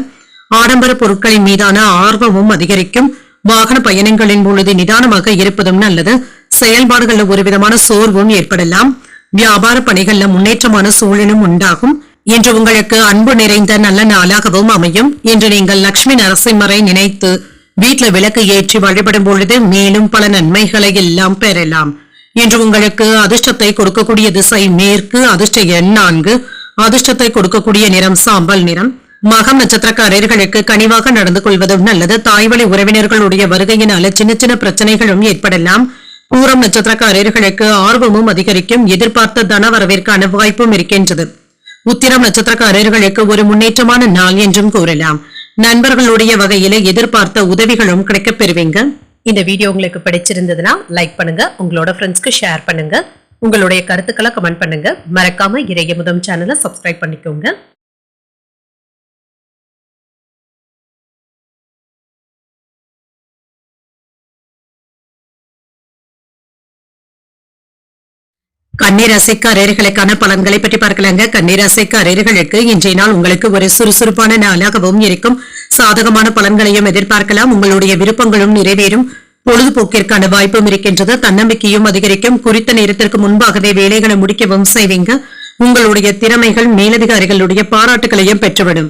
ஆடம்பர பொருட்களின் மீதான ஆர்வமும் அதிகரிக்கும். வாகன பயணங்களின் பொழுது நிதானமாக இருப்பதும் நல்லது. செயல்பாடுகள்ல ஒரு விதமான சோர்வும் ஏற்படலாம். வியாபார பணிகள்ல முன்னேற்றமான சூழலும் உண்டாகும். இன்று உங்களுக்கு அன்பு நிறைந்த நல்ல நாளாகவும் அமையும். இன்று நீங்கள் லட்சுமி நரசிம்மரை நினைத்து வீட்டுல விளக்கு ஏற்றி வழிபடும் பொழுது மேலும் பல நன்மைகளை எல்லாம் பெறலாம். இன்று உங்களுக்கு அதிர்ஷ்டத்தை கொடுக்கக்கூடிய திசை மேற்கு. அதிர்ஷ்ட எண் 4. அதிர்ஷ்டத்தை கொடுக்கக்கூடிய நிறம் சாம்பல் நிறம். மகம் நட்சத்திரக்காரர்களுக்கு கனிவாக நடந்து கொள்வதும் நல்லது. தாய்வழி உறவினர்களுடைய வருகையினால சின்ன சின்ன பிரச்சனைகளும் ஏற்படலாம். பூரம் நட்சத்திரக்காரர்களுக்கு ஆர்வமும் அதிகரிக்கும். எதிர்பார்த்த தன வரவிற்கான வாய்ப்பும் இருக்கின்றது. உத்திரம் நட்சத்திரக்காரர்களுக்கு ஒரு முன்னேற்றமான நாள் என்றும் கூறலாம். நண்பர்களுடைய வகையில எதிர்பார்த்த உதவிகளும் கிடைக்கப் பெறுவீங்க. இந்த வீடியோ உங்களுக்கு பிடிச்சிருந்ததுன்னா லைக் பண்ணுங்க, உங்களோட ஃப்ரெண்ட்ஸ்க்கு ஷேர் பண்ணுங்க, உங்களுடைய கருத்துக்களை கமெண்ட் பண்ணுங்க. மறக்காம இறையமுதம் சேனலை சப்ஸ்கிரைப் பண்ணிக்கோங்க. கன்னிராசிக்காரர்களுக்கான பலன்களை பற்றி பார்க்கலாங்க. கன்னிராசிக்காரர்களுக்கு இன்றைய நாள் உங்களுக்கு ஒரு சுறுசுறுப்பான நாளாகவும் இருக்கும். சாதகமான பலன்களையும் எதிர்பார்க்கலாம். உங்களுடைய விருப்பங்களும் நிறைவேறும். பொழுதுபோக்கிற்கான வாய்ப்பும் இருக்கின்றது. தன்னம்பிக்கையும் அதிகரிக்கும். குறித்த நேரத்திற்கு முன்பாகவே வேலைகளை முடிக்கவும் செய்வீங்க. உங்களுடைய திறமைகள் மேலதிகாரிகளுடைய பாராட்டுகளையும் பெற்றுவிடும்.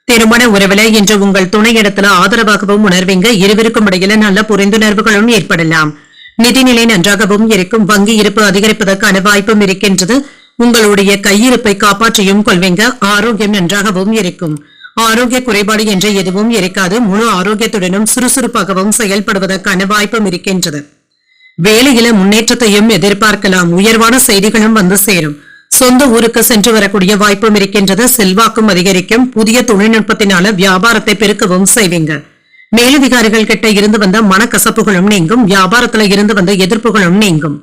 திருமண உறவில இன்று உங்கள் துணையிடத்துல ஆதரவாகவும் உணர்வீங்க. இருவருக்கும் இடையில நல்ல புரிந்துணர்வுகளும் ஏற்படலாம். நிதிநிலை நன்றாகவும் இருக்கும். வங்கி இருப்பு அதிகரிப்பதற்கான வாய்ப்பும் இருக்கின்றது. உங்களுடைய கையிருப்பை காப்பாற்றியும் கொள்வீங்க. ஆரோக்கியம் நன்றாகவும் இருக்கும். ஆரோக்கிய குறைபாடு என்று எதுவும் இருக்காது. முழு ஆரோக்கியத்துடனும் சுறுசுறுப்பாகவும் செயல்படுவதற்கான வாய்ப்பும் இருக்கின்றது. வேலையில முன்னேற்றத்தையும் எதிர்பார்க்கலாம். உயர்வான செய்திகளும் வந்து சேரும். சொந்த ஊருக்கு சென்று வரக்கூடிய வாய்ப்பும் இருக்கின்றது. செல்வாக்கும் அதிகரிக்கும். புதிய தொழில்நுட்பத்தினால வியாபாரத்தை பெருக்கவும் செய்வீங்க. மேலதிகாரிகள் கிட்ட இருந்து வந்த மனக்கசப்புகளும் நீங்கும். வியாபாரத்துல இருந்து வந்த எதிர்ப்புகளும் நீங்கும்.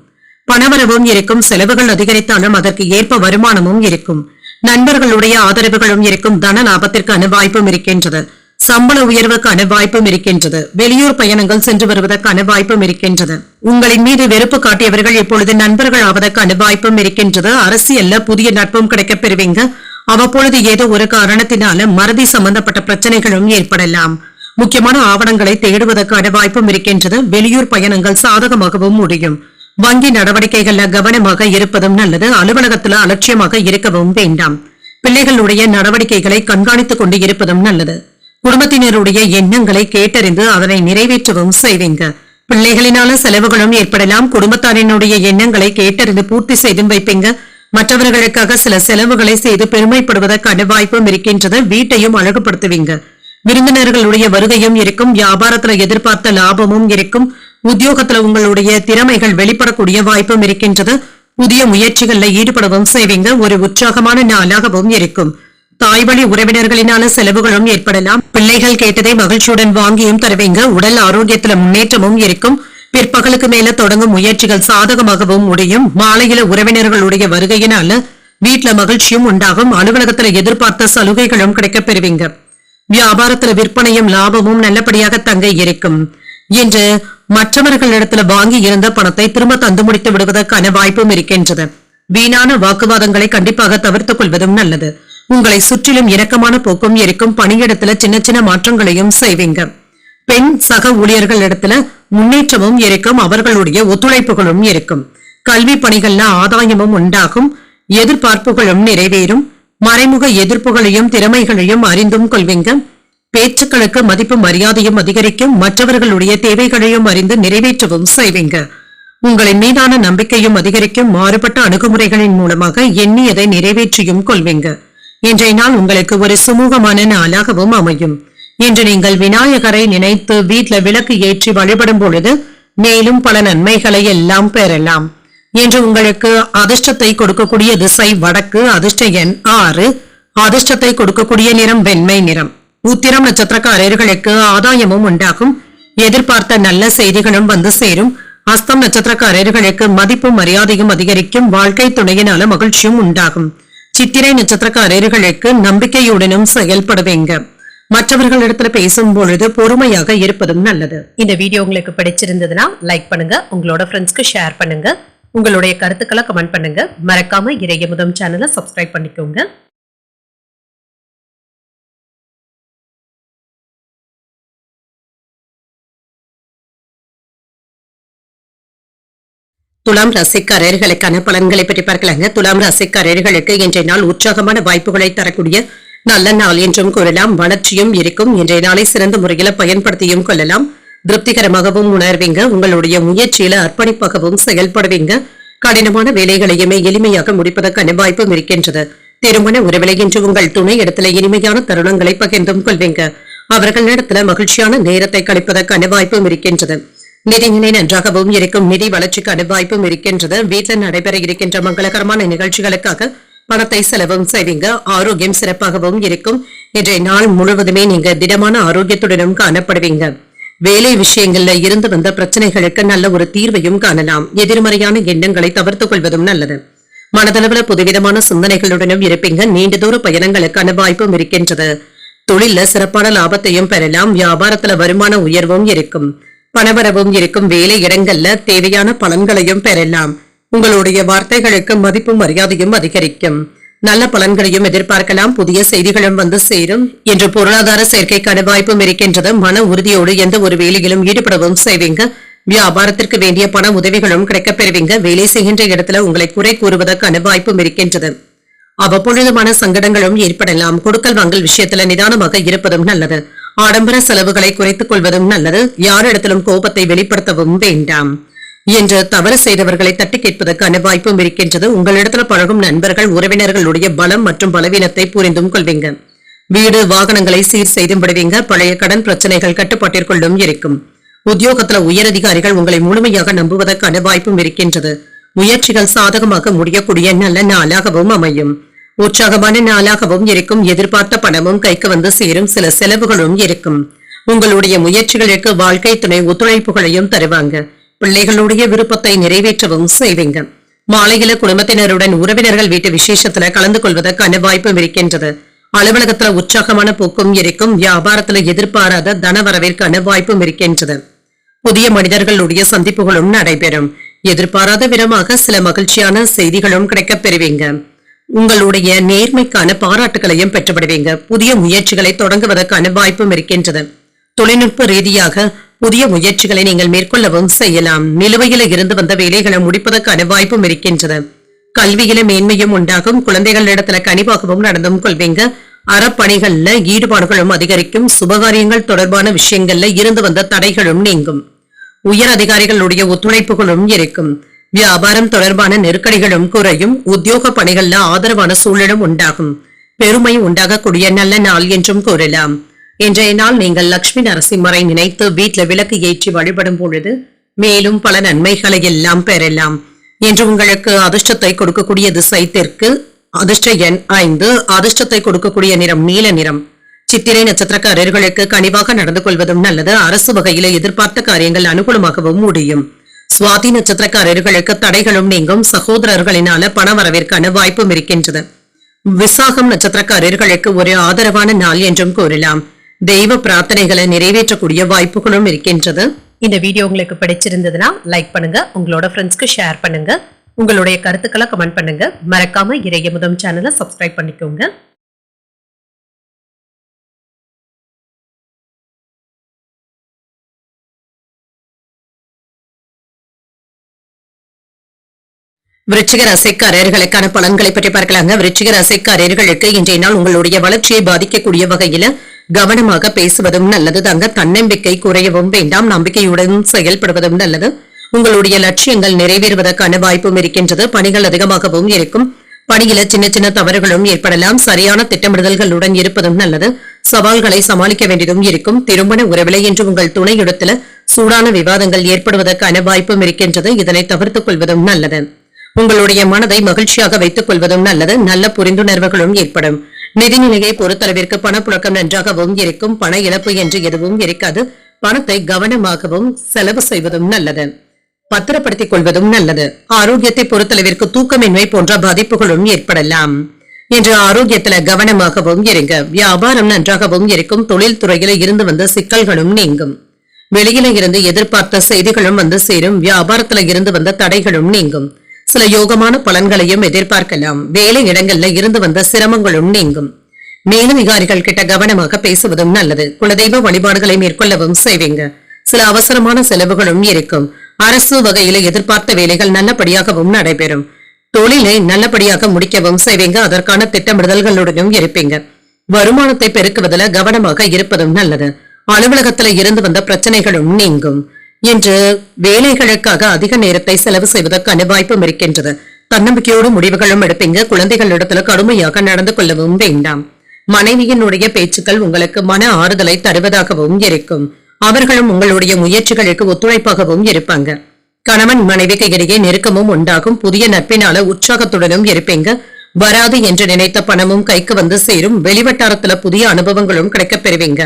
பணவரவும் இருக்கும். செலவுகள் அதிகரித்தாலும் அதற்கு ஏற்ப வருமானமும் இருக்கும். நண்பர்களுடைய ஆதரவுகளும் இருக்கும். தன லாபத்திற்கான வாய்ப்பும் இருக்கின்றது. சம்பள உயர்வுக்கான வாய்ப்பும் இருக்கின்றது. வெளியூர் பயணங்கள் சென்று வருவதற்கான வாய்ப்பும் இருக்கின்றது. உங்களின் மீது வெறுப்பு காட்டியவர்கள் இப்பொழுது நண்பர்கள் ஆவதற்கான வாய்ப்பும் இருக்கின்றது. அரசியல்ல புதிய நட்பும் கிடைக்கப் பெறுவீங்க. அவ்வப்பொழுது ஏதோ ஒரு காரணத்தினால மறதி சம்பந்தப்பட்ட பிரச்சனைகளும் ஏற்படலாம். முக்கியமான ஆவணங்களை தேடுவதற்கான வாய்ப்பும் இருக்கின்றது. வெளியூர் பயணங்கள் சாதகமாகவும் முடியும். வங்கி நடவடிக்கைகள்ல கவனமாக இருப்பதும் நல்லது. அலுவலகத்துல அலட்சியமாக இருக்கவும் வேண்டாம். பிள்ளைகளுடைய நடவடிக்கைகளை கண்காணித்துக் கொண்டு இருப்பதும் நல்லது. குடும்பத்தினருடைய எண்ணங்களை கேட்டறிந்து அதனை நிறைவேற்றவும் செய்வீங்க. பிள்ளைகளினால செலவுகளும் ஏற்படலாம். குடும்பத்தாரினுடைய எண்ணங்களை கேட்டறிந்து பூர்த்தி செய்தும் வைப்பீங்க. மற்றவர்களுக்காக சில செலவுகளை செய்து பெருமைப்படுவதற்கான வாய்ப்பும் இருக்கின்றது. வீட்டையும் அழகுபடுத்துவீங்க. விருந்தினர்களுடைய வருகையும் இருக்கும். வியாபாரத்துல எதிர்பார்த்த லாபமும் இருக்கும். உத்தியோகத்துல உங்களுடைய திறமைகள் வெளிப்படக்கூடிய வாய்ப்பும் இருக்கின்றது. புதிய முயற்சிகள்ல ஈடுபடவும் செய்வீங்க. ஒரு உற்சாகமான நாளாகவும் இருக்கும். தாய்வழி உறவினர்களினால செலவுகளும் ஏற்படலாம். பிள்ளைகள் கேட்டதை மகிழ்ச்சியுடன் வாங்கியும் தருவீங்க. உடல் ஆரோக்கியத்துல முன்னேற்றமும் இருக்கும். பிற்பகலுக்கு மேல தொடங்கும் முயற்சிகள் சாதகமாகவும் முடியும். மாலையில உறவினர்களுடைய வருகையினால வீட்டுல மகிழ்ச்சியும் உண்டாகும். அலுவலகத்துல எதிர்பார்த்த சலுகைகளும் கிடைக்கப் பெறுவீங்க. வியாபாரத்துல விற்பனையும் லாபமும் நல்லபடியாக தங்க இருக்கும். இன்று மற்றவர்களிடத்துல வாங்கி இருந்த பணத்தை திரும்ப தந்து முடித்து விடுவதற்கான வாய்ப்பும் இருக்கின்றது. வீணான வாக்குவாதங்களை கண்டிப்பாக தவிர்த்துக் கொள்வதும் நல்லது. உங்களை சுற்றிலும் இரக்கமான போக்கும் இருக்கும். பணியிடத்துல சின்ன சின்ன மாற்றங்களையும் செய்வீங்க. பெண் சக ஊழியர்கள் இடத்துல முன்னேற்றமும் இருக்கும், அவர்களுடைய ஒத்துழைப்புகளும் இருக்கும். கல்வி பணிகள்ல ஆதாயமும் உண்டாகும், எதிர்பார்ப்புகளும் நிறைவேறும். மறைமுக எதிர்ப்புகளையும் திறமைகளையும் அறிந்தும் கொள்வீங்க. பேச்சுக்களுக்கு மதிப்பு மரியாதையும் அதிகரிக்கும், மற்றவர்களுடைய தேவைகளையும் அறிந்து நிறைவேற்றவும் செய்வீங்க. உங்களின் மீதான நம்பிக்கையும் அதிகரிக்கும், மாறுபட்ட அணுகுமுறைகளின் மூலமாக எண்ணியதை நிறைவேற்றியும் கொள்வீங்க. இன்றைய நாள் உங்களுக்கு ஒரு சுமூகமான நாளாகவும் அமையும். இன்று நீங்கள் விநாயகரை நினைத்து வீட்ல விளக்கு ஏற்றி வழிபடும் பொழுது மேலும் பல நன்மைகளை எல்லாம் பெறலாம். இன்று உங்களுக்கு அதிர்ஷ்டத்தை கொடுக்கக்கூடிய திசை வடக்கு, அதிர்ஷ்ட எண் 6, அதிர்ஷ்டத்தை கொடுக்கக்கூடிய நிறம் வெண்மை நிறம். உத்திரம் நட்சத்திரக்காரர்களுக்கு ஆதாயமும் உண்டாகும், எதிர்பார்த்த நல்ல செய்திகளும் வந்து சேரும். அஸ்தம் நட்சத்திரக்காரர்களுக்கு மதிப்பும் மரியாதையும் அதிகரிக்கும், வாழ்க்கை துணையினால மகிழ்ச்சியும் உண்டாகும். சித்திரை நட்சத்திரக்காரர்களுக்கு நம்பிக்கையுடனும் செயல்படுவீங்க. மற்றவர்களிடத்துல பேசும் பொழுது பொறுமையாக இருப்பதும் நல்லது. இந்த வீடியோ உங்களுக்கு பிடிச்சிருந்ததுன்னா லைக் பண்ணுங்க, உங்களோட ஃப்ரெண்ட்ஸ்க்கு ஷேர் பண்ணுங்க, உங்களுடைய கருத்துக்களை கமெண்ட் பண்ணுங்க. மறக்காம இறையமுதம் சேனலை சப்ஸ்கிரைப் பண்ணிக்கோங்க. துலாம் ராசிக்காரர்களுக்கான பலன்களை பற்றி பார்க்கலாங்க. துலாம் ராசிக்காரர்களுக்கு இன்றைய நாள் உற்சாகமான வாய்ப்புகளை தரக்கூடிய நல்ல நாள் என்றும் கூறலாம். வளர்ச்சியும் இருக்கும். இன்றைய நாளை சிறந்த முறையில பயன்படுத்தியும் கொள்ளலாம். திருப்திகரமாகவும் உணர்வீங்க. உங்களுடைய முயற்சியில அர்ப்பணிப்பாகவும் செயல்படுவீங்க. கடினமான வேலைகளையுமே எளிமையாக முடிப்பதற்கான வாய்ப்பும் இருக்கின்றது. திருமண உறவிலை என்று உங்கள் துணை இடத்துல இனிமையான தருணங்களை பகிர்ந்தும் கொள்வீங்க. அவர்களிடத்துல மகிழ்ச்சியான நேரத்தை கழிப்பதற்கான வாய்ப்பும் இருக்கின்றது. நிதிநிலை நன்றாகவும் இருக்கும். நிதி வளர்ச்சிக்கான வாய்ப்பும் இருக்கின்றது. வீட்டில் நடைபெற இருக்கின்ற மங்களகரமான நிகழ்ச்சிகளுக்காக பணத்தை செலவும் செய்வீங்க. ஆரோக்கியம் சிறப்பாகவும் இருக்கும். இன்றைய நாள் முழுவதுமே நீங்க திடமான ஆரோக்கியத்துடனும் காணப்படுவீங்க. வேலை விஷயங்கள்ல இருந்து வந்த பிரச்சனைகளுக்கு நல்ல ஒரு தீர்வையும் காணலாம். எதிர்மறையான எண்ணங்களை தவிர்த்துக் கொள்வதும் நல்லது. மனதளவுல புதுவிதமான சிந்தனைகளுடனும் இருப்பீங்க. நீண்ட தூர பயணங்களுக்கான வாய்ப்பும் இருக்கின்றது. தொழில சிறப்பான லாபத்தையும் பெறலாம். வியாபாரத்துல வருமான உயர்வும் இருக்கும். பணவரவும் இருக்கும். வேலை இடங்கள்ல தேவையான பலன்களையும் பெறலாம். உங்களுடைய வார்த்தைகளுக்கு மதிப்பும் மரியாதையும் அதிகரிக்கும். நல்ல பலன்களையும் எதிர்பார்க்கலாம். புதிய செய்திகளும் வந்து சேரும். என்று பொருளாதார சேர்க்கைக்கான வாய்ப்பும் இருக்கின்றது. மன உறுதியோடு எந்த ஒரு வேலையிலும் ஈடுபடவும் செய்வீங்க. வியாபாரத்திற்கு வேண்டிய பண உதவிகளும் கிடைக்கப் பெறுவீங்க. வேலை செய்கின்ற இடத்துல உங்களை குறை கூறுவதற்கான வாய்ப்பும் இருக்கின்றது. அவ்வப்பொழுதுமான சங்கடங்களும் ஏற்படலாம். கொடுக்கல் வாங்கல் விஷயத்துல நிதானமாக இருப்பதும் நல்லது. ஆடம்பர செலவுகளை குறைத்துக் கொள்வதும் நல்லது. யாரிடத்திலும் கோபத்தை வெளிப்படுத்தவும் வேண்டாம். என்று தவறு செய்தவர்களை தட்டி கேட்பதற்கான வாய்ப்பும் இருக்கின்றது. உங்களிடத்துல பழகும் நண்பர்கள் உறவினர்களுடைய பலம் மற்றும் பலவீனத்தை புரிந்தும் கொள்வீங்க. வீடு வாகனங்களை சீர் செய்தும் விடுவீங்க. பழைய கடன் பிரச்சனைகள் கட்டுப்பாட்டிற்குள்ளும் இருக்கும். உத்தியோகத்துல உயரதிகாரிகள் உங்களை முழுமையாக நம்புவதற்கான வாய்ப்பும் இருக்கின்றது. முயற்சிகள் சாதகமாக முடியக்கூடிய நல்ல நாளாகவும் அமையும். உற்சாகமான நாளாகவும் இருக்கும். எதிர்பார்த்த பணமும் கைக்கு வந்து சேரும். சில செலவுகளும் இருக்கும். உங்களுடைய முயற்சிகளுக்கு வாழ்க்கை துணை ஒத்துழைப்புகளையும் தருவாங்க. பிள்ளைகளுடைய விருப்பத்தை நிறைவேற்றவும் செய்வீங்க. மாலையில குடும்பத்தினருடன் உறவினர்கள் வீட்டு விசேஷத்துல கலந்து கொள்வதற்கான வாய்ப்பும் இருக்கின்றது. அலுவலகத்துல உற்சாகமான போக்கும் இருக்கும். வியாபாரத்துல எதிர்பாராத தனவரவிற்கான வாய்ப்பும் இருக்கின்றது. புதிய மனிதர்களுடைய சந்திப்புகளும் நடைபெறும். எதிர்பாராத விதமாக சில மகிழ்ச்சியான செய்திகளும் கிடைக்கப் பெறுவீங்க. உங்களுடைய நேர்மைக்கான பாராட்டுகளையும் பெற்றுவிடுவீங்க. புதிய முயற்சிகளை தொடங்குவதற்கான வாய்ப்பும் இருக்கின்றது. தொழில்நுட்ப ரீதியாக புதிய முயற்சிகளை நீங்கள் மேற்கொள்ளவும் செய்யலாம். நிலுவையில இருந்து வந்த வேலைகளை முடிப்பதற்கான வாய்ப்பும் இருக்கின்றது. கல்வியில மேன்மையும் உண்டாகும். குழந்தைகளிடத்துல கனிவாகவும் நடந்தும் கொள்வீங்க. அறப்பணிகள்ல ஈடுபாடுகளும் அதிகரிக்கும். சுபகாரியங்கள் தொடர்பான விஷயங்கள்ல இருந்து வந்த தடைகளும் நீங்கும். உயர் அதிகாரிகளுடைய ஒத்துழைப்புகளும் இருக்கும். வியாபாரம் தொடர்பான நெருக்கடிகளும் குறையும். உத்தியோக பணிகள்ல ஆதரவான சூழலும் உண்டாகும். பெருமை உண்டாகக்கூடிய நல்ல நாள் என்றும் கூறலாம். இன்றைய நாள் நீங்கள் லட்சுமி நரசிம்மரை நினைத்து வீட்டில் விளக்கு ஏற்றி வழிபடும் பொழுது மேலும் பல நன்மைகளை எல்லாம் பெறலாம். என்று உங்களுக்கு அதிர்ஷ்டத்தை கொடுக்கக்கூடிய திசை தெற்கு, அதிர்ஷ்ட எண் 5, அதிர்ஷ்டத்தை கொடுக்கக்கூடிய நிறம் நீல நிறம். சித்திரை நட்சத்திரக்காரர்களுக்கு கனிவாக நடந்து கொள்வதும் நல்லது. அரசு வகையில எதிர்பார்த்த காரியங்கள் அனுகூலமாகவும் முடியும். சுவாதி நட்சத்திரக்காரர்களுக்கு தடைகளும் நீங்கும். சகோதரர்களினால பண வரவிற்கான வாய்ப்பும் இருக்கின்றது. விசாகம் நட்சத்திரக்காரர்களுக்கு ஒரு ஆதரவான நாள் என்றும் கூறலாம். தெய்வ பிரார்த்தனைகளை நிறைவேற்றக்கூடிய வாய்ப்புகளும் இருக்கின்றது. இந்த வீடியோ உங்களுக்கு பிடிச்சிருந்ததுன்னா லைக் பண்ணுங்க, உங்களோட ஃப்ரெண்ட்ஸ்க்கு ஷேர் பண்ணுங்க, உங்களுடைய கருத்துக்களை கமெண்ட் பண்ணுங்க. மறக்காம இறையமுதம் சேனலை சப்ஸ்கிரைப் பண்ணிக்கோங்க. விருச்சிக ராசிக்காரர்களுக்கான பலன்களை பற்றி பார்க்கலாங்க. விருச்சிக ராசிக்காரர்களுக்கு இன்றைய நாள் உங்களுடைய வளர்ச்சியை பாதிக்கக்கூடிய வகையில கவனமாக பேசுவதும் நல்லது தாங்க. தன்னம்பிக்கை குறையவும் வேண்டாம், நம்பிக்கையுடன் செயல்படுவதும் நல்லது. உங்களுடைய லட்சியங்கள் நிறைவேறுவதற்கான வாய்ப்பும் இருக்கின்றது. பணிகள் அதிகமாகவும் இருக்கும். பணியில சின்ன சின்ன தவறுகளும் ஏற்படலாம். சரியான திட்டமிடுதல்களுடன் இருப்பதும் நல்லது. சவால்களை சமாளிக்க வேண்டியதும் இருக்கும். திருமண உறவிலை என்று உங்கள் துணையிடத்துல சூடான விவாதங்கள் ஏற்படுவதற்கான வாய்ப்பும் இருக்கின்றது. இதனை தவிர்த்துக் கொள்வதும் நல்லது. உங்களுடைய மனதை மகிழ்ச்சியாக வைத்துக் கொள்வதும் நல்லது. நல்ல புரிந்துணர்வுகளும் ஏற்படும். நிதிநிலையை பொறுத்தளவிற்கு பணப்புழக்கம் நன்றாகவும் இருக்கும். பண இழப்பு என்று எதுவும் இருக்காது. பணத்தை கவனமாகவும் செலவு செய்வதும் நல்லது. பத்திரப்படுத்திக் கொள்வதும் நல்லது. ஆரோக்கியத்தை பொறுத்தளவிற்கு தூக்கமின்மை போன்ற பாதிப்புகளும் ஏற்படலாம். இன்று ஆரோக்கியத்துல கவனமாகவும் இருங்க. வியாபாரம் நன்றாகவும் இருக்கும். தொழில் துறையில இருந்து வந்த சிக்கல்களும் நீங்கும். வெளியில இருந்து எதிர்பார்த்த செய்திகளும் வந்து சேரும். வியாபாரத்துல இருந்து வந்த தடைகளும் நீங்கும். சில யோகமான பலன்களையும் எதிர்பார்க்கலாம். வேலை இடங்கள்ல இருந்து வந்த சிரமங்களும் நீங்கும். மேலதிகாரிகள் கிட்ட கவனமாக பேசுவதும் நல்லது. குலதெய்வ வழிபாடுகளை மேற்கொள்ளவும் செய்வீங்க. சில அவசரமான செலவுகளும் இருக்கும். அரசு வகையில எதிர்பார்த்த வேலைகள் நல்லபடியாகவும் நடைபெறும். தொழிலை நல்லபடியாக முடிக்கவும் செய்வீங்க. அதற்கான திட்டமிடுதல்களுடனும் இருப்பீங்க. வருமானத்தை பெருக்குவதில் கவனமாக இருப்பதும் நல்லது. அலுவலகத்துல இருந்து வந்த பிரச்சனைகளும் நீங்கும். இன்று வேலைகளுக்காக அதிக நேரத்தை செலவு செய்வதற்கான வாய்ப்பும் இருக்கின்றது. தன்னம்பிக்கையோடு முடிவுகளும் எடுப்பீங்க. குழந்தைகளிடத்துல கடுமையாக நடந்து கொள்ளவும் வேண்டாம். மனைவியினுடைய பேச்சுக்கள் உங்களுக்கு மன ஆறுதலை தருவதாகவும் இருக்கும். அவர்களும் உங்களுடைய முயற்சிகளுக்கு ஒத்துழைப்பாகவும் இருப்பாங்க. கணவன் மனைவிக்கு இடையே நெருக்கமும் உண்டாகும். புதிய நட்பினால உற்சாகத்துடனும் இருப்பீங்க. வராது என்று நினைத்த பணமும் கைக்கு வந்து சேரும். வெளிவட்டாரத்துல புதிய அனுபவங்களும் கிடைக்கப் பெறுவீங்க.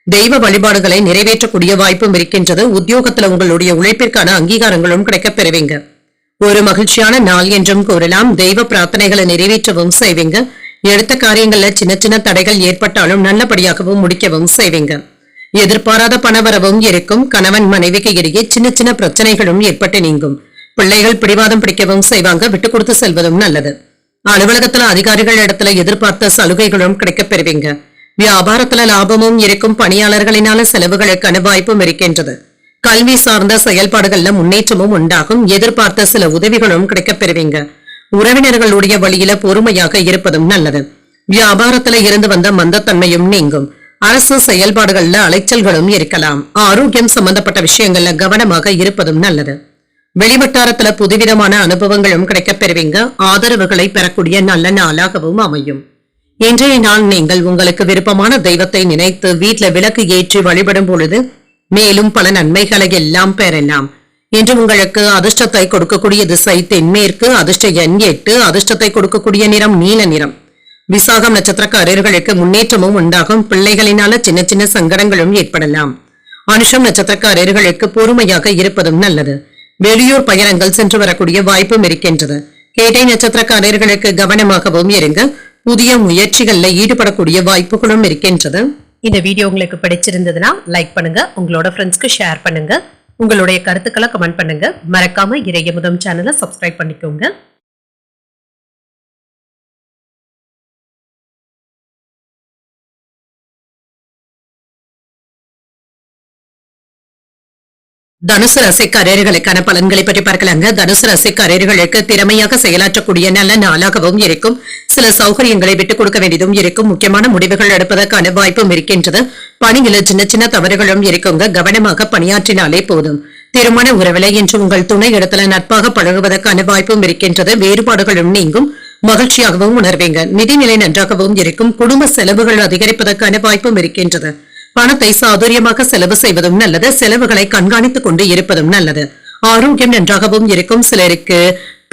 தெய்வ வழிபாடுகளை நிறைவேற்றக்கூடிய வாய்ப்பும் இருக்கின்றது. உத்தியோகத்துல உங்களுடைய உழைப்பிற்கான அங்கீகாரங்களும் கிடைக்கப் பெறுவீங்க. ஒரு மகிழ்ச்சியான நாள் என்றும் கூறலாம். தெய்வ பிரார்த்தனைகளை நிறைவேற்றவும் செய்வீங்க. எடுத்த காரியங்கள்ல சின்ன சின்ன தடைகள் ஏற்பட்டாலும் நல்லபடியாகவும் முடிக்கவும் செய்வீங்க. எதிர்பாராத பணவரவும் இருக்கும். கணவன் மனைவிக்கு இடையே சின்ன சின்ன பிரச்சனைகளும் ஏற்பட்டு நீங்கும். பிள்ளைகள் பிடிவாதம் பிடிக்கவும் செய்வாங்க. விட்டுக் கொடுத்து செல்வதும் நல்லது. அலுவலகத்துல அதிகாரிகள் இடத்துல எதிர்பார்த்த சலுகைகளும் கிடைக்கப் பெறுவீங்க. வியாபாரத்துல லாபமும் இருக்கும். பணியாளர்களினால செலவுகளுக்கான வாய்ப்பும் இருக்கின்றது. கல்வி சார்ந்த செயல்பாடுகள்ல முன்னேற்றமும் உண்டாகும். எதிர்பார்த்த சில உதவிகளும் கிடைக்கப் பெறுவீங்க. உறவினர்களுடைய வழியில பொறுமையாக இருப்பதும் நல்லது. வியாபாரத்துல இருந்து வந்த மந்தத்தன்மையும் நீங்கும். அரசு செயல்பாடுகள்ல அலைச்சல்களும் இருக்கலாம். ஆரோக்கியம் சம்பந்தப்பட்ட விஷயங்கள்ல கவனமாக இருப்பதும் நல்லது. வெளிவட்டாரத்துல புதுவிதமான அனுபவங்களும் கிடைக்கப் பெறுவீங்க. ஆதரவுகளை பெறக்கூடிய நல்ல நாளாகவும் அமையும். இன்றைய நாள் நீங்கள் உங்களுக்கு விருப்பமான தெய்வத்தை நினைத்து வீட்டுல விளக்கு ஏற்றி வழிபடும் பொழுது மேலும் பல நன்மைகளை எல்லாம் பெறலாம். இன்று உங்களுக்கு அதிர்ஷ்டத்தை கொடுக்கக்கூடிய திசை தென்மேற்கு. அதிர்ஷ்ட எண் 8. அதிர்ஷ்டத்தை கொடுக்கக்கூடிய நிறம் நீல நிறம். விசாகம் நட்சத்திரக்காரர்களுக்கு முன்னேற்றமும் உண்டாகும். பிள்ளைகளினால சின்ன சின்ன சங்கடங்களும் ஏற்படலாம். அனுஷம் நட்சத்திரக்காரர்களுக்கு பொறுமையாக இருப்பதும் நல்லது. வெளியூர் பயணங்கள் சென்று வரக்கூடிய வாய்ப்பும் இருக்கின்றது. கேட்டை நட்சத்திரக்காரர்களுக்கு கவனமாகவும் இருங்க. புதிய முயற்சிகள்ல ஈடுபடக்கூடிய வாய்ப்புகளும் இருக்கின்றது. இந்த வீடியோ உங்களுக்கு பிடிச்சிருந்ததுன்னா லைக் பண்ணுங்க. உங்களோட ஃப்ரெண்ட்ஸ்க்கு ஷேர் பண்ணுங்க. உங்களுடைய கருத்துக்களை கமெண்ட் பண்ணுங்க. மறக்காம இறையமுதம் சேனலை சப்ஸ்கிரைப் பண்ணிக்கோங்க. தனுசு ராசிக்காரர்களுக்கான பலன்களை பற்றி பார்க்கலாங்க. தனுசு ராசிக்காரர்களுக்கு திறமையாக செயலாற்றக்கூடிய நல்ல நாளாகவும் இருக்கும். சில சௌகரியங்களை விட்டுக் கொடுக்க வேண்டியதும் இருக்கும். முக்கியமான முடிவுகள் எடுப்பதற்கான வாய்ப்பும் இருக்கின்றது. பணியில சின்ன சின்ன தவறுகளும் இருக்குங்க. கவனமாக பணியாற்றினாலே போதும். திருமண உறவிலை என்று உங்கள் துணை இடத்துல நட்பாக பழகுவதற்கான வாய்ப்பும் இருக்கின்றது. வேறுபாடுகளும் நீங்கும். மகிழ்ச்சியாகவும் உணர்வீங்க. நிதிநிலை நன்றாகவும் இருக்கும். குடும்ப செலவுகள் அதிகரிப்பதற்கான வாய்ப்பும் இருக்கின்றது. பணத்தை சாதுரியமாக செலவு செய்வதும் நல்லது. செலவுகளை கண்காணித்துக் கொண்டு இருப்பதும் நல்லது. ஆரோக்கியம் நன்றாகவும் இருக்கும். சிலருக்கு